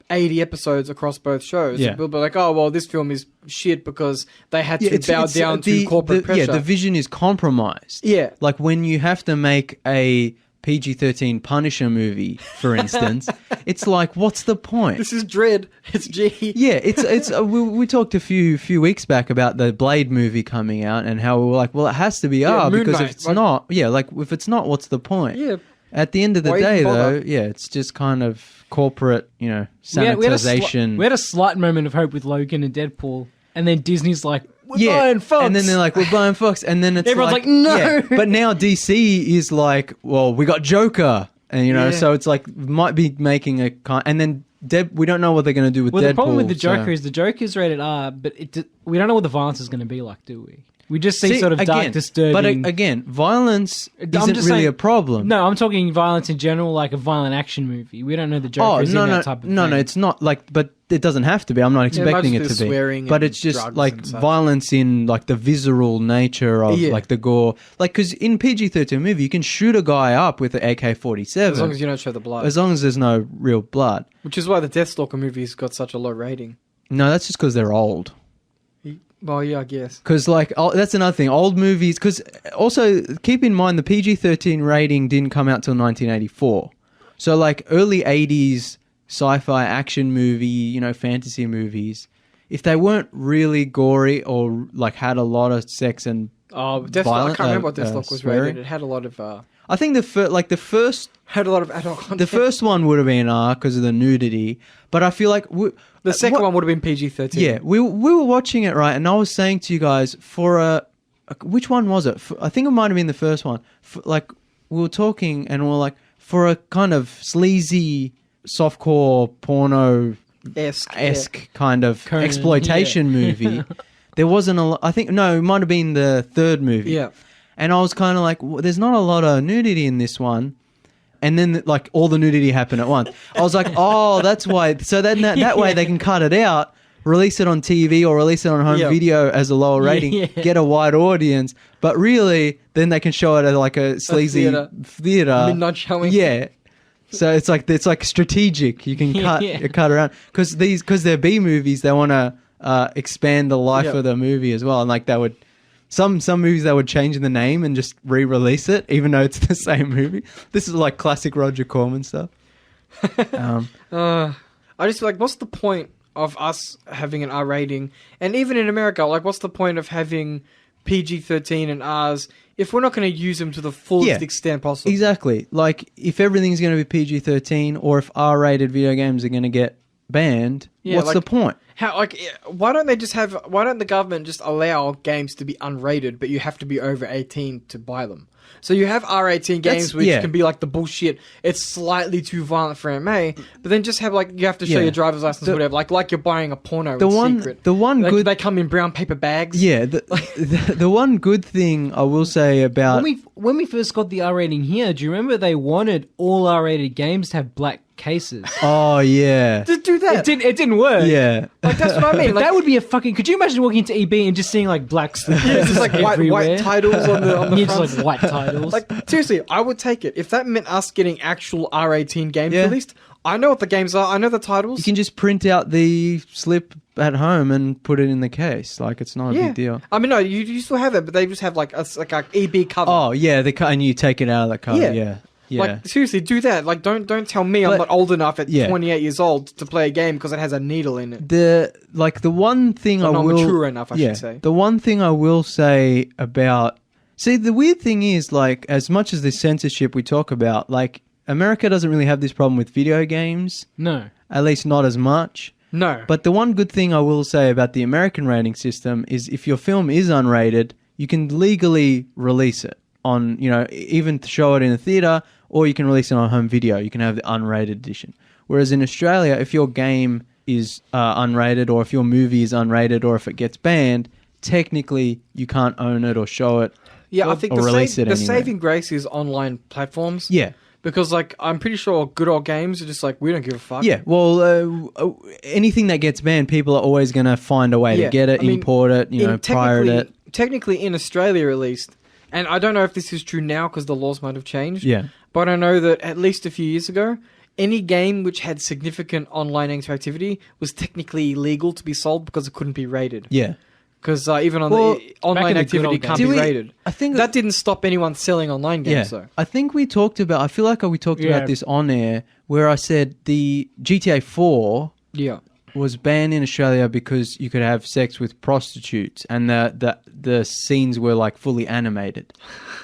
80 episodes across both shows. Yeah. People be like, oh, well, this film is shit because they had to bow down to corporate pressure. Yeah, the vision is compromised. Yeah. Like when you have to make a PG-13 Punisher movie, for instance, it's like, what's the point? This is Dread. It's G. Yeah, it's we talked a few weeks back about the Blade movie coming out and how we were like, well, it has to be R Moon because Knight, if it's not, if it's not, what's the point? Yeah. At the end of the Why day, even bother? though, it's just kind of corporate, sanitization. We had a slight moment of hope with Logan and Deadpool, and then Disney's like, we're buying Fox. And then they're like, we're buying Fox. And then it's everyone's like, no. Yeah. But now DC is like, well, we got Joker. And, so it's like, might be making a kind... And then we don't know what they're going to do with Deadpool. The problem with the Joker is the Joker's rated R, but we don't know what the violence is going to be like, do we? We just see sort of dark, disturbing... But again, violence isn't really a problem. No, I'm talking violence in general, like a violent action movie. We don't know the Joker is in that type of thing. No, it's not like... But it doesn't have to be. I'm not expecting it to be. Swearing but it's just like violence in like the visceral nature of like the gore. Like, because in PG-13 movie, you can shoot a guy up with an AK-47. As long as you don't show the blood. As long as there's no real blood. Which is why the Deathstalker movies got such a low rating. No, that's just because they're old. Well, yeah, I guess. Because, that's another thing. Old movies... Because, also, keep in mind, the PG-13 rating didn't come out till 1984. So, like, early 80s sci-fi action movie, fantasy movies, if they weren't really gory or, like, had a lot of sex and violence... I can't remember what Deathstalker was rated. It had a lot of... I think the first... Had a lot of adult content. The first one would have been R because of the nudity. But I feel like... The second one would have been PG-13. Yeah, we were watching it, right? And I was saying to you guys, which one was it? I think it might have been the first one. We were talking and we were like, for a kind of sleazy, softcore, porno-esque kind of Conan, exploitation movie, there wasn't it might have been the third movie. Yeah. And I was kind of like, there's not a lot of nudity in this one. And then, like, all the nudity happened at once. I was like, oh, that's why. So then that way they can cut it out, release it on TV or release it on home video as a lower rating, get a wide audience. But really, then they can show it as like a sleazy theater. Midnight showing. Yeah. So it's like strategic. You can cut around. Because they're B movies, they want to expand the life of the movie as well. And like that would... Some movies they would change the name and just re-release it, even though it's the same movie. This is like classic Roger Corman stuff. I just feel like, what's the point of us having an R rating? And even in America, like, what's the point of having PG-13 and Rs if we're not going to use them to the fullest extent possible? Exactly. Like, if everything's going to be PG-13 or if R-rated video games are going to get banned, what's the point? Why don't the government just allow games to be unrated, but you have to be over 18 to buy them? So you have R18 games which can be like the bullshit. It's slightly too violent for MA, but then just have like you have to show your driver's license, or whatever. Like you're buying a porno in secret. They come in brown paper bags. Yeah, the one good thing I will say about when we first got the R rating here, do you remember they wanted all R-rated games to have black cases? Oh yeah, Just do that. It didn't work. Yeah, like that's what I mean. Like, that would be a fucking. Could you imagine walking into EB and just seeing like black stuff? just like white titles on the yeah, front. just like white titles. Like seriously, I would take it if that meant us getting actual R18 games released. I know what the games are. I know the titles. You can just print out the slip at home and put it in the case. Like it's not a big deal. I mean, no, you still have it, but they just have like a EB cover. Oh yeah, and you take it out of the cover. Yeah. Like seriously, do that. Like don't tell me I'm not old enough at 28 years old to play a game because it has a needle in it. The one thing not mature enough, I should say. The one thing I will say about the weird thing is, like, as much as this censorship we talk about, like, America doesn't really have this problem with video games. No. At least not as much. No. But the one good thing I will say about the American rating system is if your film is unrated, you can legally release it on, even show it in a theater, or you can release it on home video. You can have the unrated edition. Whereas in Australia, if your game is unrated, or if your movie is unrated, or if it gets banned, technically you can't own it or show it. Yeah, I think the saving grace is online platforms. Yeah. Because, like, I'm pretty sure good old games are just like, we don't give a fuck. Yeah, well, anything that gets banned, people are always going to find a way to get it, import it, pirate it. Technically, in Australia at least, and I don't know if this is true now because the laws might have changed. Yeah. But I know that at least a few years ago, any game which had significant online interactivity was technically illegal to be sold because it couldn't be rated. Yeah. Because even on the online activity can't be rated. I think that didn't stop anyone selling online games, though. I think we talked about... I feel like we talked about this on air, where I said the GTA 4 was banned in Australia because you could have sex with prostitutes, and the scenes were, like, fully animated.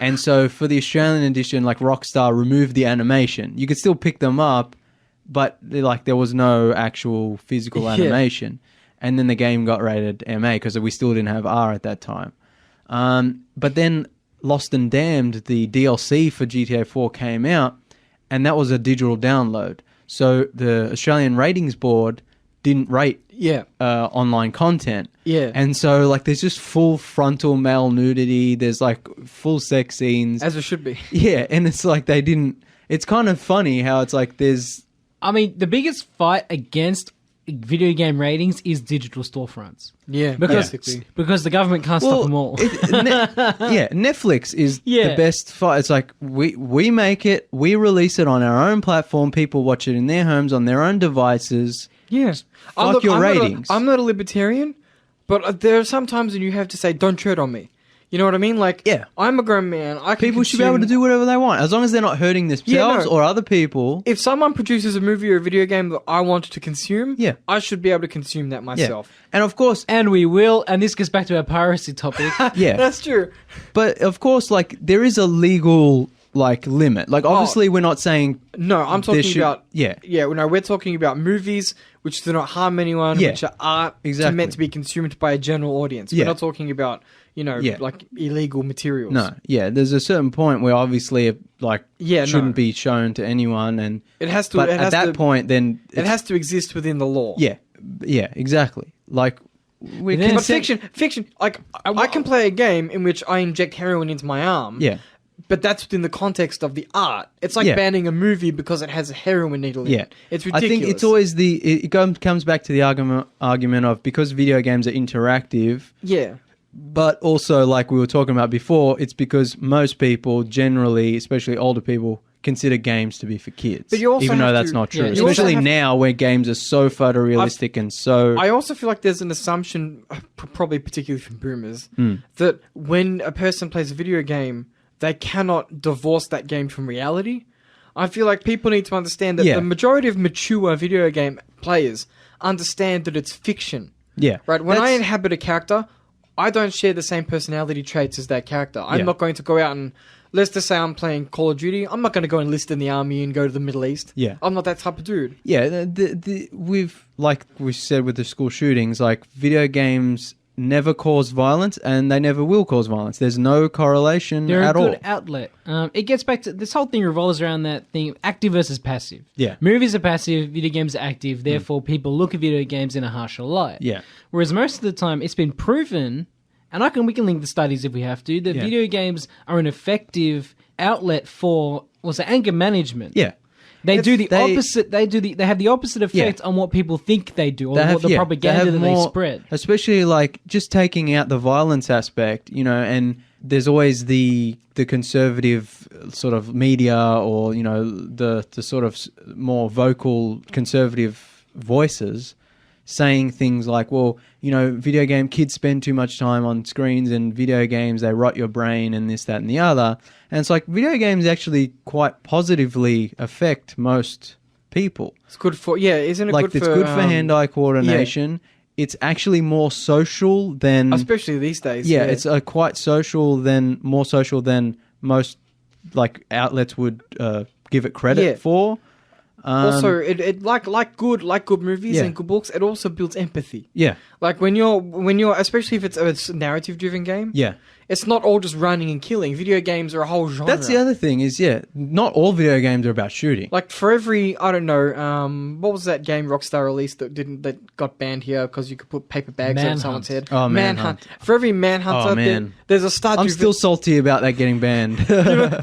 And so for the Australian edition, like, Rockstar removed the animation. You could still pick them up, but, like, there was no actual physical animation. And then the game got rated MA because we still didn't have R at that time. But then Lost and Damned, the DLC for GTA 4 came out, and that was a digital download. So the Australian Ratings Board didn't rate online content. Yeah. And so, like, there's just full frontal male nudity. There's, like, full sex scenes. As it should be. Yeah, and it's like they didn't... It's kind of funny how it's like there's... I mean, the biggest fight against video game ratings is digital storefronts. Yeah, because the government can't stop them all. Netflix is the best fight. It's like we make it, we release it on our own platform. People watch it in their homes on their own devices. Yes, fuck your ratings. I'm not a libertarian, but there are some times when you have to say, "Don't tread on me." You know what I mean? Like, I'm a grown man. People should be able to do whatever they want, as long as they're not hurting themselves or other people. If someone produces a movie or a video game that I want to consume, I should be able to consume that myself. Yeah. And of course... And we will, and this gets back to our piracy topic. Yeah. That's true. But, of course, like, there is a legal, like, limit. Like, obviously, we're not saying... No, I'm talking about... Yeah. Yeah, no, we're talking about movies which do not harm anyone, which are art meant to be consumed by a general audience. We're not talking about... like illegal materials. No, there's a certain point where obviously it shouldn't be shown to anyone, and it has to. But at that point, then it has to exist within the law. Yeah, exactly. Like but fiction. Like I can play a game in which I inject heroin into my arm. Yeah. But that's within the context of the art. It's like banning a movie because it has a heroin needle in it. It's ridiculous. I think it's always it comes back to the argument of because video games are interactive. Yeah. But also, like we were talking about before, it's because most people generally, especially older people, consider games to be for kids. But you also even though that's not true. Especially now where games are so photorealistic and so... I also feel like there's an assumption, probably particularly from boomers, that when a person plays a video game, they cannot divorce that game from reality. I feel like people need to understand that the majority of mature video game players understand that it's fiction. Yeah. Right? When I inhabit a character... I don't share the same personality traits as that character. I'm not going to go out and, let's just say I'm playing Call of Duty. I'm not going to go enlist in the army and go to the Middle East. Yeah. I'm not that type of dude. Yeah, we've, like we said with the school shootings, like video games never cause violence and they never will cause violence. There's no correlation at all. They're a good outlet. It gets back to, this whole thing revolves around that thing of active versus passive. Yeah. Movies are passive, video games are active, therefore people look at video games in a harsher light. Yeah. Whereas most of the time it's been proven, and we can link the studies if we have to, that video games are an effective outlet for, anger management. Yeah. They do the opposite. They have the opposite effect on what people think they do, or the propaganda that they spread. Especially like just taking out the violence aspect, and there's always the conservative sort of media, or the sort of more vocal conservative voices saying things like, well, video game kids spend too much time on screens and video games, they rot your brain and this, that, and the other. And it's like video games actually quite positively affect most people. It's good for, isn't it good for... It's good for hand-eye coordination. Yeah. It's actually more social than... Especially these days. Yeah, it's quite more social than most outlets would give it credit for. Also, it like good movies and good books, it also builds empathy. Yeah. Like when you're especially if it's a narrative driven game. Yeah. It's not all just running and killing. Video games are a whole genre. That's the other thing is, not all video games are about shooting. Like for every, I don't know, what was that game Rockstar released that got banned here because you could put paper bags on someone's head? Oh, Manhunt. For every Manhunt, there's a Stardew. I'm still salty about that getting banned.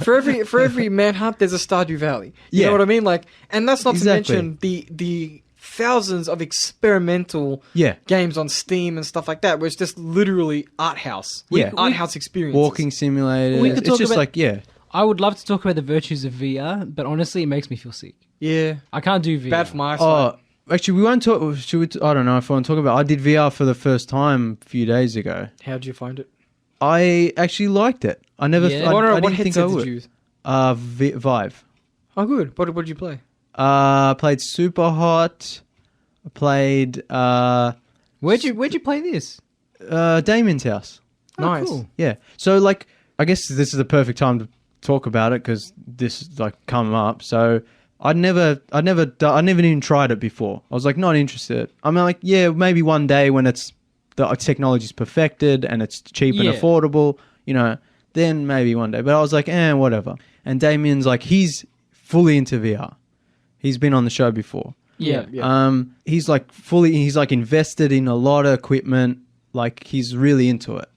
For every Manhunt, there's a Stardew Valley. You know what I mean? Like, and that's not to mention the thousands of experimental games on Steam and stuff like that, where it's just literally art house. Art house experiences. Walking simulators. We could talk it's just about, I would love to talk about the virtues of VR, but honestly, it makes me feel sick. Yeah. I can't do VR. Bad for my eyesight. Actually, we won't talk... I don't know if I want to talk about... I did VR for the first time a few days ago. How did you find it? I actually liked it. I never... I didn't think I would. What headset did you use? Vive. Oh, good. What did you play? Played Super Hot. I played... Where'd you play this? Damien's house. Oh, nice. Cool. Yeah. So, I guess this is the perfect time to talk about it because this is, come up. So, I never even tried it before. I was, not interested. I mean, maybe one day when the technology's perfected and it's cheap and affordable, then maybe one day. But I was whatever. And Damien's, he's fully into VR. He's been on the show before. Yeah. He's he's invested in a lot of equipment. He's really into it.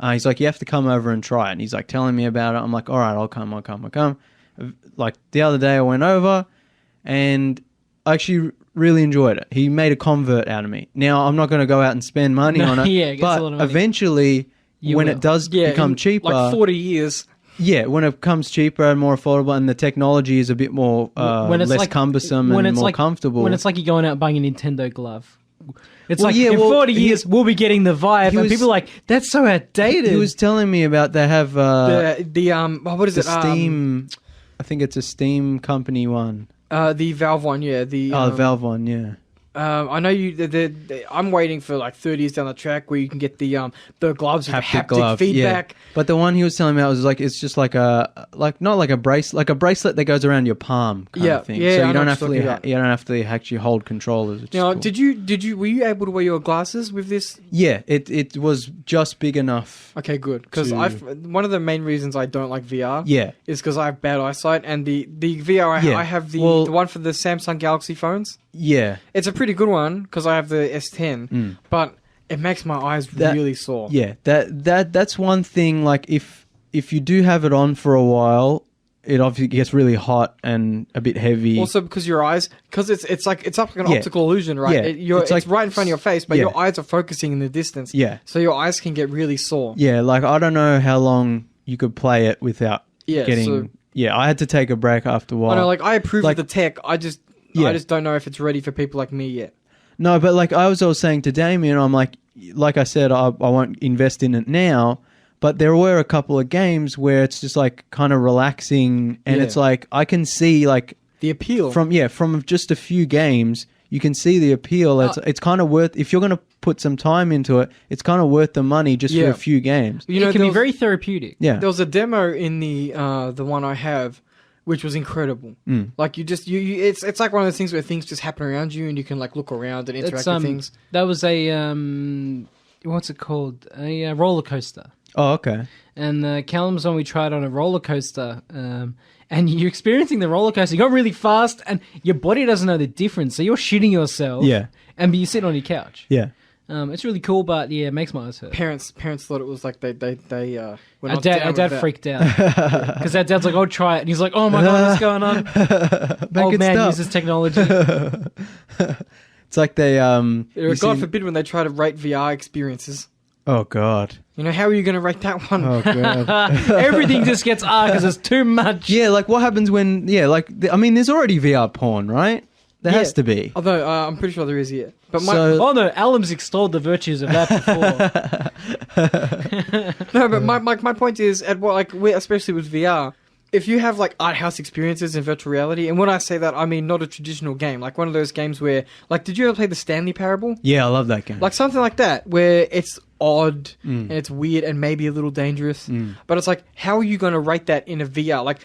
He's you have to come over and try it. And he's telling me about it. I'm all right, I'll come. The other day I went over and I actually really enjoyed it. He made a convert out of me. Now, I'm not going to go out and spend money on it. It gets a lot of money. Eventually, when it does become cheaper... 40 years... Yeah, when it becomes cheaper and more affordable and the technology is a bit more less cumbersome and more comfortable. When it's you're going out and buying a Nintendo glove. It's in 40 years, we'll be getting the Vive. And people are that's so outdated. He was telling me about they have... what is it? Steam... I think it's a Steam company one. The Valve one, yeah. The Valve one, yeah. I know I'm waiting for 30 years down the track where you can get the gloves with haptic feedback. Yeah. But the one he was telling me about was it's just not like a bracelet that goes around your palm kind of thing. Yeah, so you don't have to actually hold controllers. Now, cool. were you able to wear your glasses with this? Yeah, it was just big enough. Okay, good. Because one of the main reasons I don't like VR is because I have bad eyesight, and the VR I have the one for the Samsung Galaxy phones. Yeah. It's a pretty good one because I have the S10, but it makes my eyes really sore. Yeah, that's one thing. If you do have it on for a while, it obviously gets really hot and a bit heavy. Also because your eyes, because it's up like an optical illusion, right? Yeah. It's right in front of your face, but your eyes are focusing in the distance. Yeah. So your eyes can get really sore. Yeah, I don't know how long you could play it without getting... I had to take a break after a while. I know, I approve of the tech. I just don't know if it's ready for people like me yet. No, but I was saying to Damien, I'm like I said, I won't invest in it now, but there were a couple of games where it's just kind of relaxing, and it's I can see the appeal from just a few games. You can see the appeal. It's kind of worth, if you're going to put some time into it, it's kind of worth the money just for a few games. You know, it can be very therapeutic. Yeah. There was a demo in the one I have, which was incredible. Like it's like one of those things where things just happen around you and you can like look around and interact with things. That was a what's it called? A roller coaster. Oh, okay. And Callum's when we tried on a roller coaster, and you're experiencing the roller coaster. You got really fast, and your body doesn't know the difference, so you're shitting yourself. Yeah. And you sit on your couch. Yeah. It's really cool, but yeah, it makes my eyes hurt. Parents thought it was like they were Our not down with dad that. freaked out because our dad's like, "I'll try it," and he's like, "Oh my god, what's going on?" Old man stop. uses technology. It's like they God forbid when they try to rate VR experiences. Oh god. You know, how are you going to rate that one? Oh god. Everything just gets because it's too much. Yeah, like what happens when there's already VR porn, right? There has to be. Although I'm pretty sure there is, yeah. But Oh no, Alum's extolled the virtues of that before. No, but my point is, especially with VR, if you have like art house experiences in virtual reality, and when I say that, I mean not a traditional game, like one of those games where, like, did you ever play the Stanley Parable? Yeah, I love that game. Like something like that, where it's odd and it's weird and maybe a little dangerous, but it's like, how are you going to rate that in a VR? Like,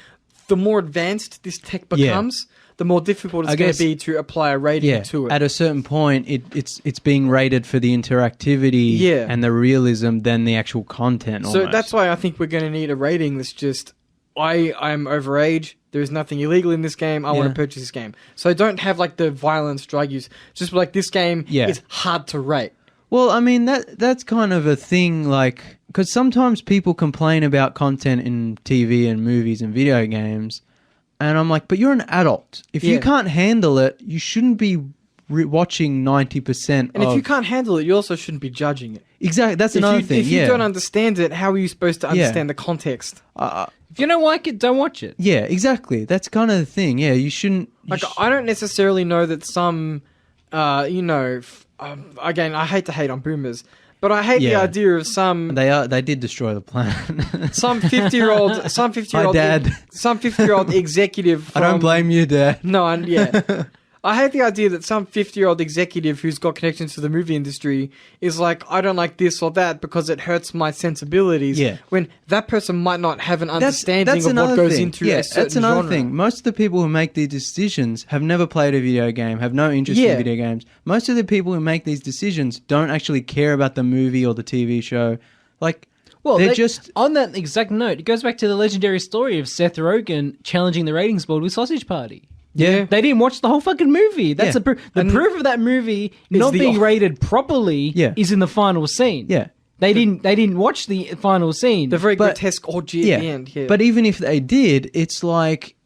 the more advanced this tech becomes, the more difficult it's going to be to apply a rating to it. At a certain point, it's being rated for the interactivity and the realism than the actual content. So almost. that's why I think we're going to need a rating that's just, I'm overage. There is nothing illegal in this game. I want to purchase this game. So don't have like the violence, drug use. Just like this game is hard to rate. Well, I mean, that's kind of a thing, like, because sometimes people complain about content in TV and movies and video games, and I'm like, but you're an adult. If you can't handle it, you shouldn't be watching 90% And if you can't handle it, you also shouldn't be judging it. Exactly, that's another thing, If you don't understand it, how are you supposed to understand the context? If you don't like it, don't watch it. Yeah, exactly. That's kind of the thing. Yeah, you shouldn't... I don't necessarily know that some, again, I hate to hate on boomers, but I hate the idea of some... They did destroy the planet. some 50-year-old Hi, Dad. Some 50-year-old executive from, I don't blame you, Dad. No, I hate the idea that some 50-year-old executive who's got connections to the movie industry is like, I don't like this or that because it hurts my sensibilities. Yeah. When that person might not have an understanding that's of what goes thing. into a certain that's another genre. thing. Most of the people who make these decisions have never played a video game, have no interest in video games. Most of the people who make these decisions don't actually care about the movie or the TV show. Like, well, they're just... On that exact note, it goes back to the legendary story of Seth Rogen challenging the ratings board with Sausage Party. Yeah. They didn't watch the whole fucking movie. That's the proof of that movie not being rated properly is in the final scene. Yeah. They didn't watch the final scene. The very grotesque orgy at the end. Yeah. But even if they did, it's like,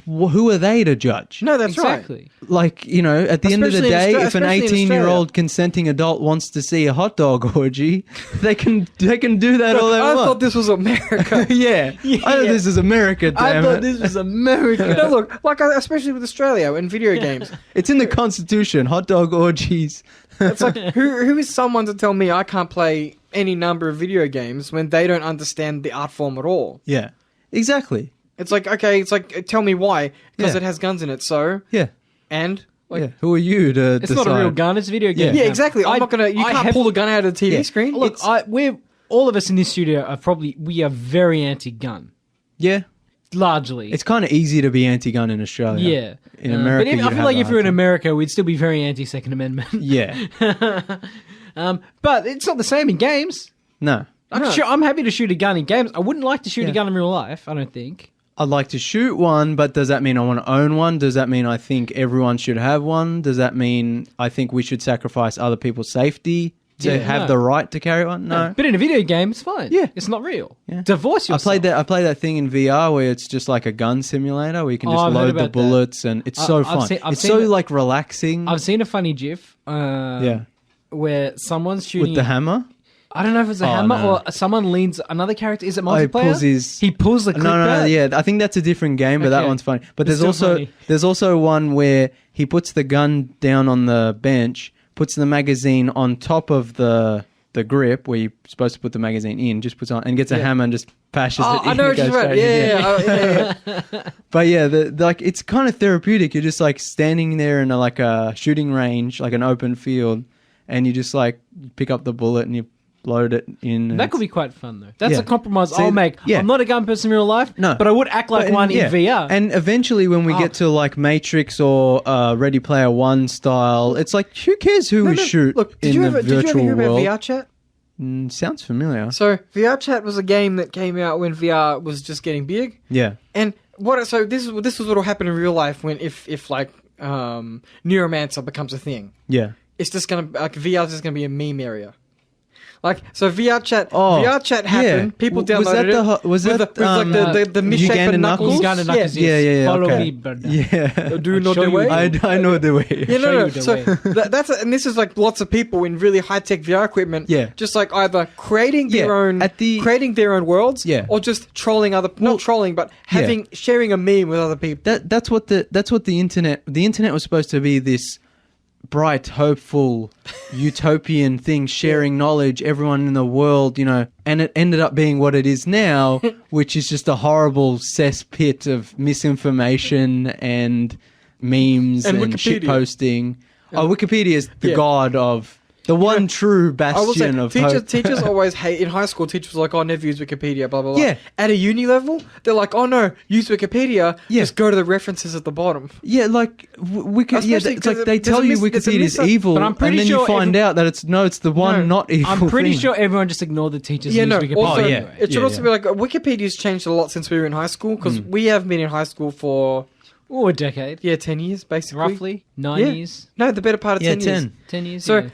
who are they to judge? No, that's exactly. right. Like, at the end of the day, if an especially in 18-year-old consenting adult wants to see a hot dog orgy, they can do that all they want. I thought this was America. I thought this was America, damn I thought this was America. No, look, like especially with Australia and video games. It's in the Constitution, hot dog orgies. It's like, who is someone to tell me I can't play any number of video games when they don't understand the art form at all? Yeah, exactly. It's like, okay, tell me why. Because it has guns in it, so... Yeah. And... Who are you to It's decide? not a real gun, it's a video game. Yeah, exactly. I'm not going to... You can't pull the gun out of the TV screen. Look, all of us in this studio we are very anti-gun. Yeah. Largely. It's kind of easy to be anti-gun in Australia. Yeah. In America, but I feel like if you're in America, we'd still be very anti-Second Amendment. Yeah. But it's not the same in games. No. I'm happy to shoot a gun in games. I wouldn't like to shoot a gun in real life, I don't think. I'd like to shoot one, but does that mean I want to own one? Does that mean I think everyone should have one? Does that mean I think we should sacrifice other people's safety to have the right to carry one? No. But in a video game, it's fine. Yeah. It's not real. Yeah. Divorce yourself. I played that thing in VR where it's just like a gun simulator where you can just load the bullets and it's so fun. It's so like relaxing. I've seen a funny GIF where someone's shooting... With the hammer? I don't know if it's a hammer or someone leans another character. Is it multiplayer? He pulls the clip No, yeah. I think that's a different game, but that one's funny. But there's also one where he puts the gun down on the bench, puts the magazine on top of the grip where you're supposed to put the magazine in, just puts on and gets a hammer and just bashes it in. I know what you're right. Yeah. But like it's kind of therapeutic. You're just like standing there in a shooting range, like an open field. and you just like pick up the bullet and you load it in. That could be quite fun, though. That's a compromise I'll make. Yeah. I'm not a gun person in real life, but I would act like one in VR. And eventually, when we get to like Matrix or Ready Player One style, it's like, who cares who we shoot Look, in the virtual did you ever hear world? about VR chat? Sounds familiar. So VR chat was a game that came out when VR was just getting big. Yeah. And this is what will happen in real life when if like Neuromancer becomes a thing. Yeah. It's just gonna VR is just gonna be a meme area. Like, so VR chat happened. Yeah. People downloaded it. Was that the misshapen knuckles? Uganda knuckles, Yeah. yes. Yeah. Follow Okay. me, brother. Yeah. Do you know I'll the show way? you I know the way. Yeah, Show no. you the So way. and this is like lots of people in really high tech VR equipment. Yeah. Just like either creating their own creating their own worlds. Yeah. Or just trolling not trolling, but sharing a meme with other people. That's what the internet was supposed to be, this bright, hopeful, utopian thing, sharing knowledge, everyone in the world, and it ended up being what it is now, which is just a horrible cesspit of misinformation and memes and shit posting. Wikipedia is the god of the one true bastion of hope. Teachers always hate, in high school, teachers were like, oh, never use Wikipedia, blah, blah, blah. Yeah. At a uni level, they're like, oh, no, use Wikipedia, just go to the references at the bottom. Yeah, like, it's like they tell you Wikipedia is evil, but I'm pretty and then sure you find out that it's the one not evil I'm pretty thing. sure everyone just ignored the teachers Yeah, and no, used Wikipedia. also, Anyway. it should also be like, Wikipedia's changed a lot since we were in high school, because we have been in high school for... a decade. Yeah, 10 years, basically. Roughly. 9 years. No, the better part of 10 years. 10 years, So,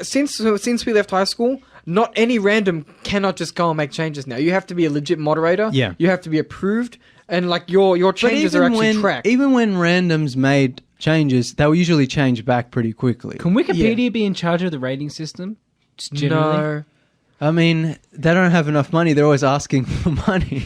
since we left high school, not any random cannot just go and make changes now. You have to be a legit moderator. Yeah. You have to be approved, and like your changes are actually tracked. Even when randoms made changes, they will usually change back pretty quickly. Can Wikipedia be in charge of the rating system? Just generally? No. I mean, they don't have enough money. They're always asking for money.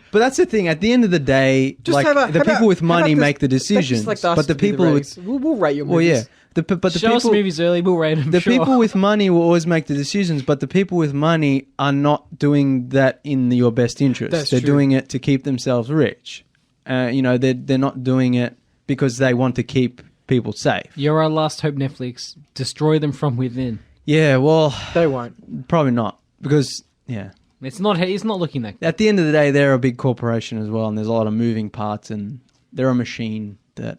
But that's the thing. At the end of the day, the people with money make the decisions. But the people with... We'll rate your movies. Well, yeah. But the Show us people, movies early, we'll rate them. the people with money will always make the decisions, but the people with money are not doing that in your best interest. They're doing it to keep themselves rich. They're not doing it because they want to keep people safe. You're our last hope, Netflix. Destroy them from within. Yeah, well... They won't. Probably not. Because, yeah... It's not looking like that. At the end of the day, they're a big corporation as well, and there's a lot of moving parts, and they're a machine that...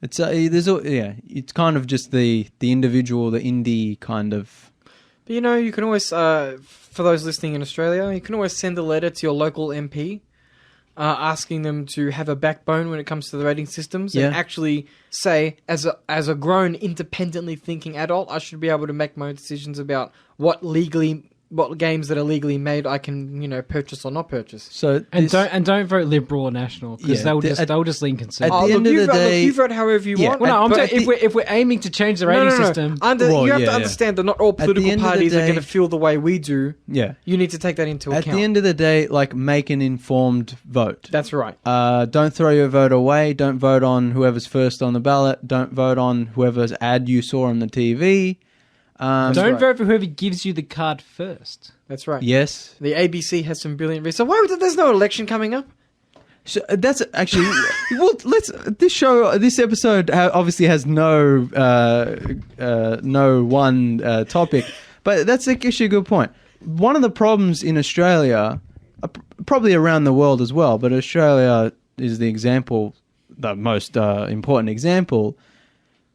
It's kind of just the individual, the indie kind of... But you can always, for those listening in Australia, you can always send a letter to your local MP asking them to have a backbone when it comes to the rating systems and actually say, as a grown, independently thinking adult, I should be able to make my own decisions about what games that are legally made I can purchase or not purchase. So don't vote Liberal or National, because they'll just lean Conservative. At the end of the day, you vote however you want. Well, no, I'm saying if we're aiming to change the rating system, you have to understand that not all political parties are going to feel the way we do. Yeah, you need to take that into account. At the end of the day, like, make an informed vote. That's right. Don't throw your vote away. Don't vote on whoever's first on the ballot. Don't vote on whoever's ad you saw on the TV. Don't vote for whoever gives you the card first. That's right. Yes. The ABC has some brilliant reasons. So why there's no election coming up? So that's actually this episode obviously has no one topic, but that's actually a good point. One of the problems in Australia, probably around the world as well, but Australia is the example, the most important example.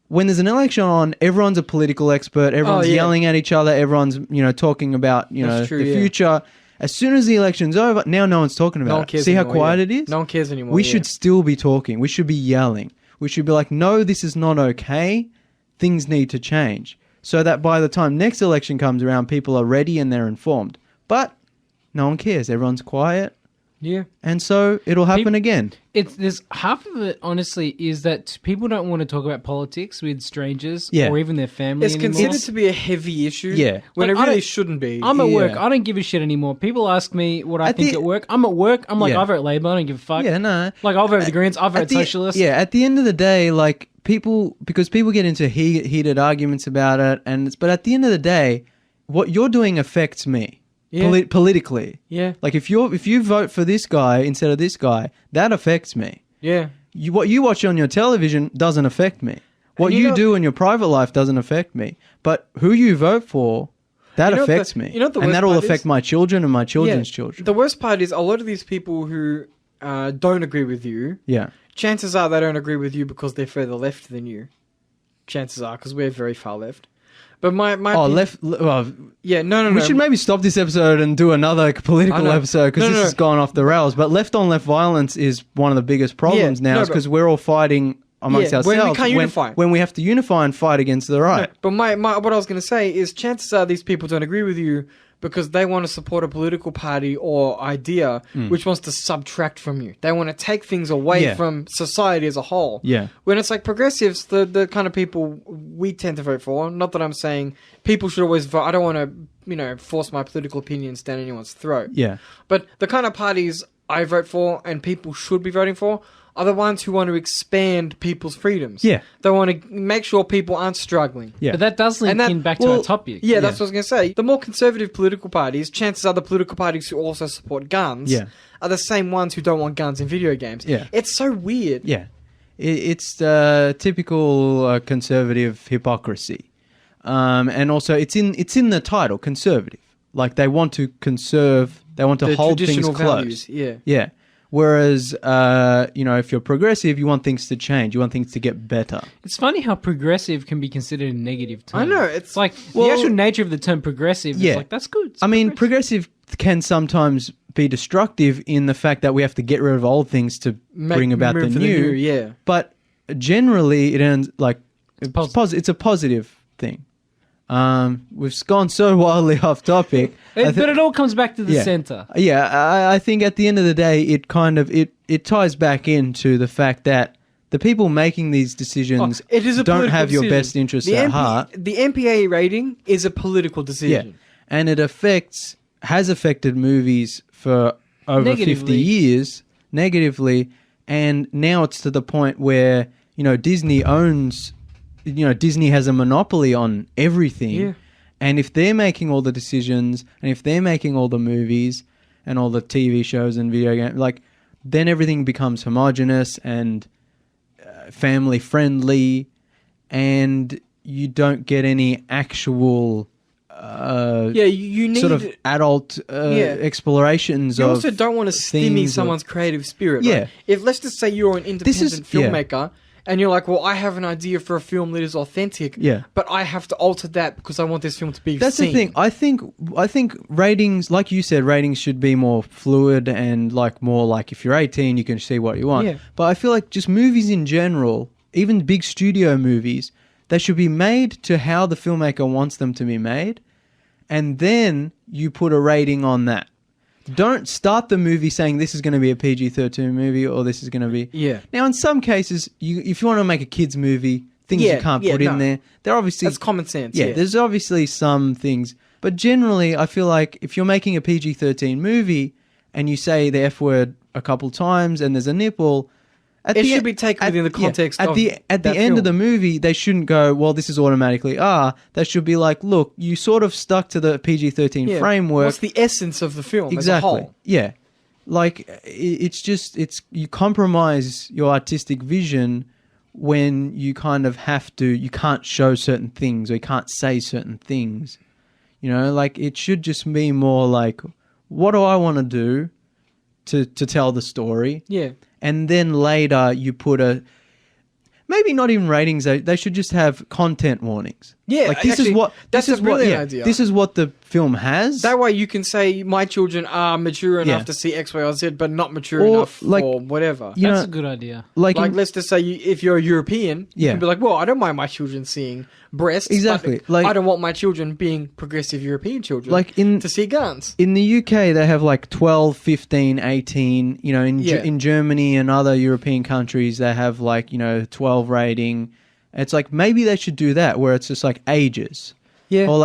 When there's an election on, everyone's a political expert. Everyone's yelling at each other. Everyone's talking about the future. As soon as the election's over, now no one's talking about it. See how quiet it is? No one cares anymore. We should still be talking. We should be yelling. We should be like, no, this is not okay. Things need to change. So that by the time next election comes around, people are ready and they're informed. But no one cares. Everyone's quiet. Yeah. And so it'll happen again. There's half of it, honestly, is that people don't want to talk about politics with strangers or even their family It's anymore. considered to be a heavy issue when Like, it really shouldn't be. I'm at work. I don't give a shit anymore. People ask me what I think at work. I'm at work. I'm like, I vote Labour. I don't give a fuck. Yeah, no. Like, I'll vote the Greens. I'll vote Socialist. Yeah, at the end of the day, like, because people get into heated arguments about it, but at the end of the day, what you're doing affects me. Yeah. Politically. Yeah. Like, if you vote for this guy instead of this guy, that affects me. Yeah. What you watch on your television doesn't affect me. What you do in your private life doesn't affect me. But who you vote for, that affects me. And that'll affect my children and my children's children. The worst part is a lot of these people who don't agree with you, chances are they don't agree with you because they're further left than you. Chances are, because we're very far left. But my left. No. We should maybe stop this episode and do another political episode because this has gone off the rails. But left-on-left violence is one of the biggest problems now, because we're all fighting amongst ourselves when we can't unify. When we have to unify and fight against the right. No, but what I was going to say is, chances are these people don't agree with you because they want to support a political party or idea which wants to subtract from you. They want to take things away from society as a whole. Yeah. When it's like progressives, the kind of people we tend to vote for, not that I'm saying people should always vote. I don't want to, force my political opinions down anyone's throat. Yeah. But the kind of parties I vote for and people should be voting for are the ones who want to expand people's freedoms. Yeah. They want to make sure people aren't struggling. Yeah. But that does link in back to our topic. Yeah, that's what I was going to say. The more conservative political parties, chances are the political parties who also support guns are the same ones who don't want guns in video games. Yeah. It's so weird. Yeah. It's typical conservative hypocrisy. And also it's in the title, conservative. Like they want to conserve, they want to hold things close. Values, yeah. Yeah. Whereas, if you're progressive, you want things to change. You want things to get better. It's funny how progressive can be considered a negative term. I know. It's like the actual nature of the term progressive is like, that's good. I mean, progressive can sometimes be destructive in the fact that we have to get rid of old things to bring about the new. Yeah. But generally, it ends like it's a positive thing. We've gone so wildly off topic. But it all comes back to the center. Yeah, I think at the end of the day, it kind of it ties back into the fact that the people making these decisions don't have your best interests at heart. The MPAA rating is a political decision. Yeah, and it has affected movies for over 50 years negatively, and now it's to the point where Disney owns. Disney has a monopoly on everything. Yeah. And if they're making all the decisions and if they're making all the movies and all the TV shows and video games, then everything becomes homogenous and family friendly, and you don't get any actual you need sort of adult explorations of. You also don't want to stymie someone's creative spirit. Yeah. Right? If let's just say you're an independent filmmaker. And you're like, well, I have an idea for a film that is authentic, but I have to alter that because I want this film to be That's seen. The thing. I think ratings, like you said, ratings should be more fluid and more like if you're 18, you can see what you want. Yeah. But I feel like just movies in general, even big studio movies, they should be made to how the filmmaker wants them to be made, and then you put a rating on that. Don't start the movie saying this is going to be a PG-13 movie or this is going to be... Yeah. Now, in some cases, if you want to make a kids' movie, things you can't put in there, they're obviously... That's common sense. Yeah, there's obviously some things. But generally, I feel like if you're making a PG-13 movie and you say the F word a couple times and there's a nipple... It should be taken within the context of At the end of the movie, they shouldn't go, well, this is automatically R. They should be like, look, you sort of stuck to the PG-13 framework. What's the essence of the film exactly. as a whole? Yeah. You compromise your artistic vision when you kind of you can't show certain things or you can't say certain things. It should just be more like, what do I want to do to tell the story? Yeah. And then later you put maybe not even ratings. They should just have content warnings. Yeah, this is what idea. This is what the film has. That way you can say my children are mature enough to see X, Y, or Z, but not mature enough for whatever. That's a good idea. Let's just say if you're a European, you can be like, well, I don't mind my children seeing breasts. Exactly. But I don't want my children being progressive European children to see guns. In the UK, they have 12, 15, 18. In Germany and other European countries, they have 12 rating. It's maybe they should do that where it's just ages. Yeah. Or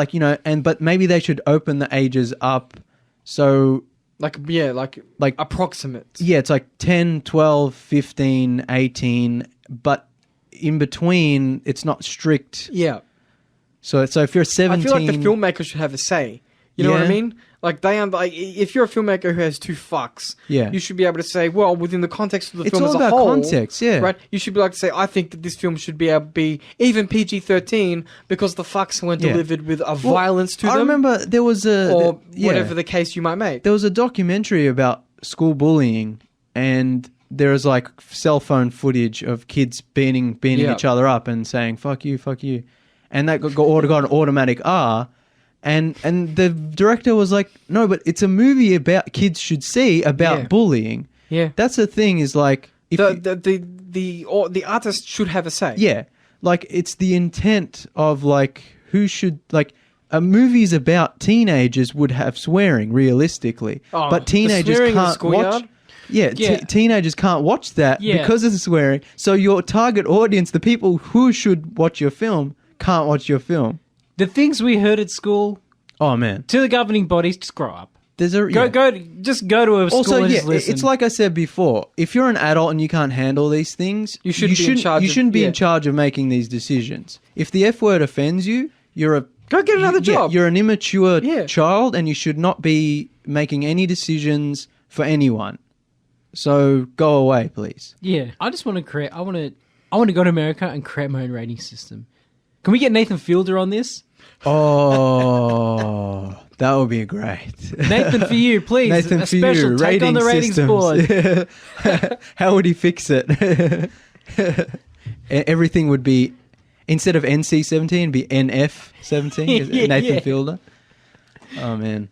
but maybe they should open the ages up so approximate. Yeah, it's 10, 12, 15, 18, but in between it's not strict. Yeah. So if you're 17, I feel like the filmmaker should have a say. You know what I mean? Like if you're a filmmaker who has two fucks, you should be able to say, well, within the context of the film as a whole, it's all about context, right? You should be able to say, I think that this film should be able to be even PG-13 because the fucks weren't delivered with a violence to them. I remember there was whatever the case you might make. There was a documentary about school bullying, and there was like cell phone footage of kids beating each other up and saying "fuck you," and that got an automatic R. And the director was like, no, but it's a movie about kids should see about bullying. Yeah, that's the thing. Is like the artist should have a say. Yeah, like it's the intent of like who should like. A movie's about teenagers would have swearing realistically, but teenagers can't watch. Teenagers can't watch that because of the swearing. So your target audience, the people who should watch your film, can't watch your film. The things we heard at school. Oh man! To the governing bodies, just grow up. Just go to a school and just listen. It's like I said before. If you're an adult and you can't handle these things, you shouldn't be in charge of making these decisions. If the F word offends you, go get another job. You're an immature child, and you should not be making any decisions for anyone. So go away, please. Yeah, I just want to I want to go to America and create my own rating system. Can we get Nathan Fielder on this? Oh, that would be great. Nathan, for you, please. Nathan, a special take on the ratings board. How would he fix it? Everything would be, instead of NC-17, it'd be NF-17. Nathan Fielder. Oh, man.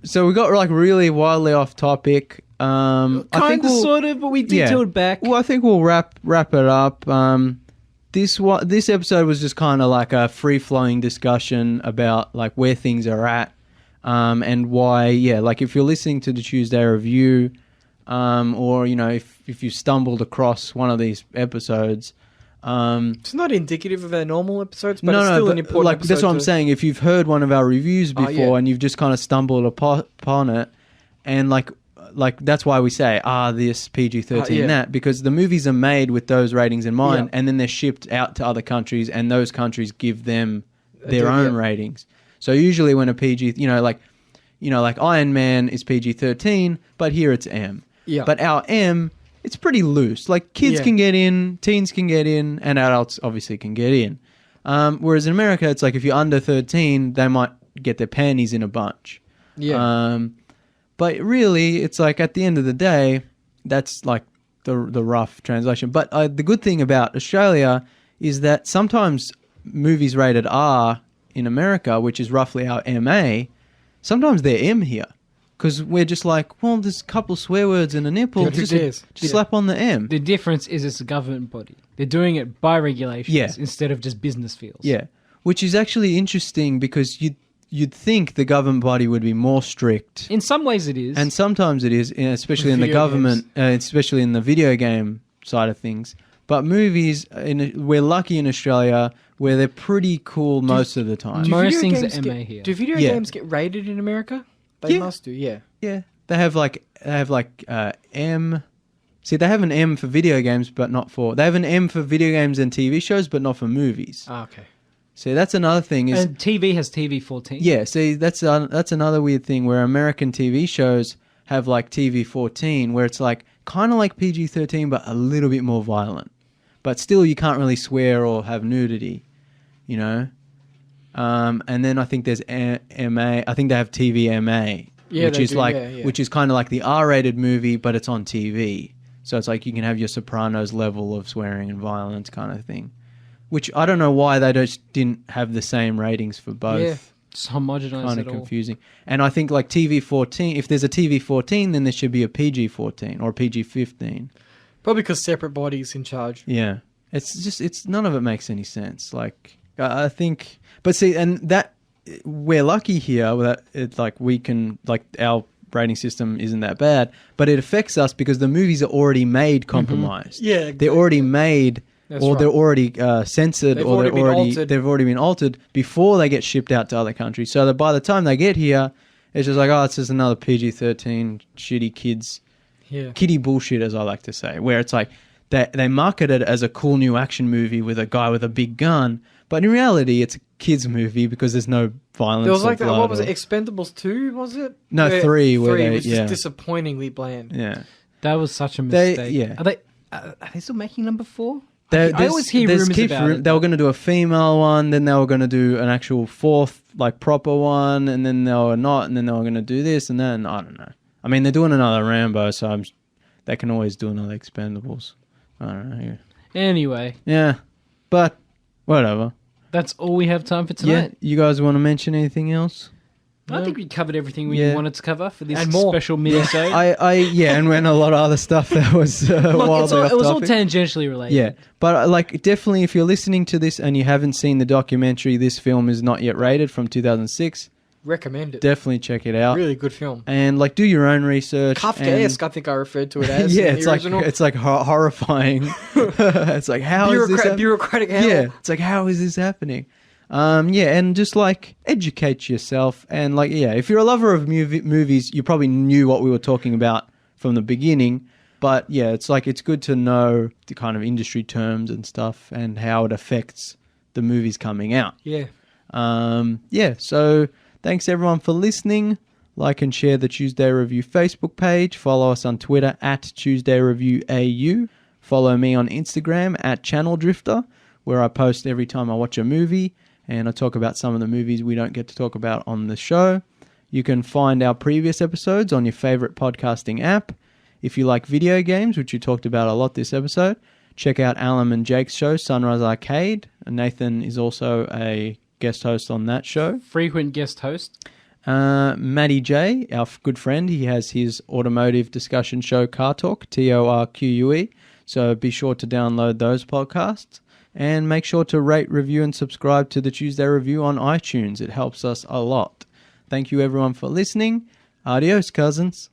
So we got like really wildly off topic. Kind of, sort of, but we detoured back. Well, I think we'll wrap it up. This episode was just kind of like a free-flowing discussion about like where things are at, and why. Yeah, like if you're listening to the Tuesday Review, or you know if you stumbled across one of these episodes, it's not indicative of our normal episodes, but it's still an important episode. That's what I'm saying. If you've heard one of our reviews before and you've just kind of stumbled upon it, and like that's why we say this PG-13 that, because the movies are made with those ratings in mind, and then they're shipped out to other countries, and those countries give them their own ratings. So usually when a PG, like Iron Man is PG-13, but here it's M. Yeah. But our M, it's pretty loose. Like kids can get in, teens can get in, and adults obviously can get in. Whereas in America, it's like if you're under 13, they might get their panties in a bunch. Yeah. But really, it's like at the end of the day, that's like the rough translation. But the good thing about Australia is that sometimes movies rated R in America, which is roughly our MA, sometimes they're M here. Because we're just like, well, there's a couple swear words and a nipple. Just slap on the M. The difference is it's a government body. They're doing it by regulations instead of just business feels. Yeah, which is actually interesting because you'd think the government body would be more strict. In some ways it is. And sometimes it is, especially in the government, especially in the video game side of things. But movies, we're lucky in Australia where they're pretty cool most of the time. Most things are MA here. Do video games get rated in America? They must do, yeah. Yeah. They have M. See, they have an M for video games, but not for... They have an M for video games and TV shows, but not for movies. Ah, okay. See, that's another thing. And TV has TV-14. Yeah, see, that's another weird thing where American TV shows have like TV-14, where it's like kind of like PG-13, but a little bit more violent. But still, you can't really swear or have nudity, you know? And then I think there's MA. I think they have TVMA, which is kind of like the R-rated movie, but it's on TV. So it's like you can have your Sopranos level of swearing and violence kind of thing. Which I don't know why they just didn't have the same ratings for both. Yeah, it's homogenized. Kind of confusing. And I think like TV-14, if there's a TV-14, then there should be a PG-14 or a PG-15. Probably because separate bodies in charge. Yeah, it's none of it makes any sense. Like I think, but see, and that we're lucky here that it's like we can like our rating system isn't that bad, but it affects us because the movies are already made compromised. Mm-hmm. Yeah, exactly. They're already made. They're already censored, they've already been altered before they get shipped out to other countries. So that by the time they get here, it's just like, it's just another PG-13 shitty kiddie bullshit, as I like to say, where it's like they market it as a cool new action movie with a guy with a big gun, but in reality, it's a kids movie because there's no violence. There was like that. What was it? Expendables 2, was it? No, 3. Three was just disappointingly bland. Yeah, that was such a mistake. Yeah, are they still making number 4? I always hear rumors about it. They were going to do a female one, then they were going to do an actual 4th, like proper one, and then they were not, and then they were going to do this, and then I don't know. I mean, they're doing another Rambo, so they can always do another Expendables. I don't know. Yeah. Anyway. Yeah, but whatever. That's all we have time for tonight. Yeah, you guys want to mention anything else? I think we covered everything we wanted to cover for this special mini-sode. And a lot of other stuff that was wildly off it was all topic. tangentially related. Yeah, but like definitely if you're listening to this and you haven't seen the documentary, This Film Is Not Yet Rated from 2006, recommend it. Definitely check it out. Really good film. And like do your own research. Kafkaesque, I think I referred to it as. Yeah, it's like horrifying. It's like how is this bureaucratic hell. Yeah, it's like how is this happening? And just like educate yourself, and like if you're a lover of movies, you probably knew what we were talking about from the beginning. But it's like it's good to know the kind of industry terms and stuff and how it affects the movies coming out. Yeah. So thanks everyone for listening. Like and share the Tuesday Review Facebook page. Follow us on Twitter at Tuesday Review AU. Follow me on Instagram at Channel Drifter, where I post every time I watch a movie. And I talk about some of the movies we don't get to talk about on the show. You can find our previous episodes on your favorite podcasting app. If you like video games, which we talked about a lot this episode, check out Callum and Jake's show, Sunrise Arcade. And Nathan is also a guest host on that show. Frequent guest host. Matty J, our good friend, he has his automotive discussion show, Car Talk, TORQUE. So be sure to download those podcasts. And make sure to rate, review, and subscribe to the Tuesday Review on iTunes. It helps us a lot. Thank you, everyone, for listening. Adios, cousins.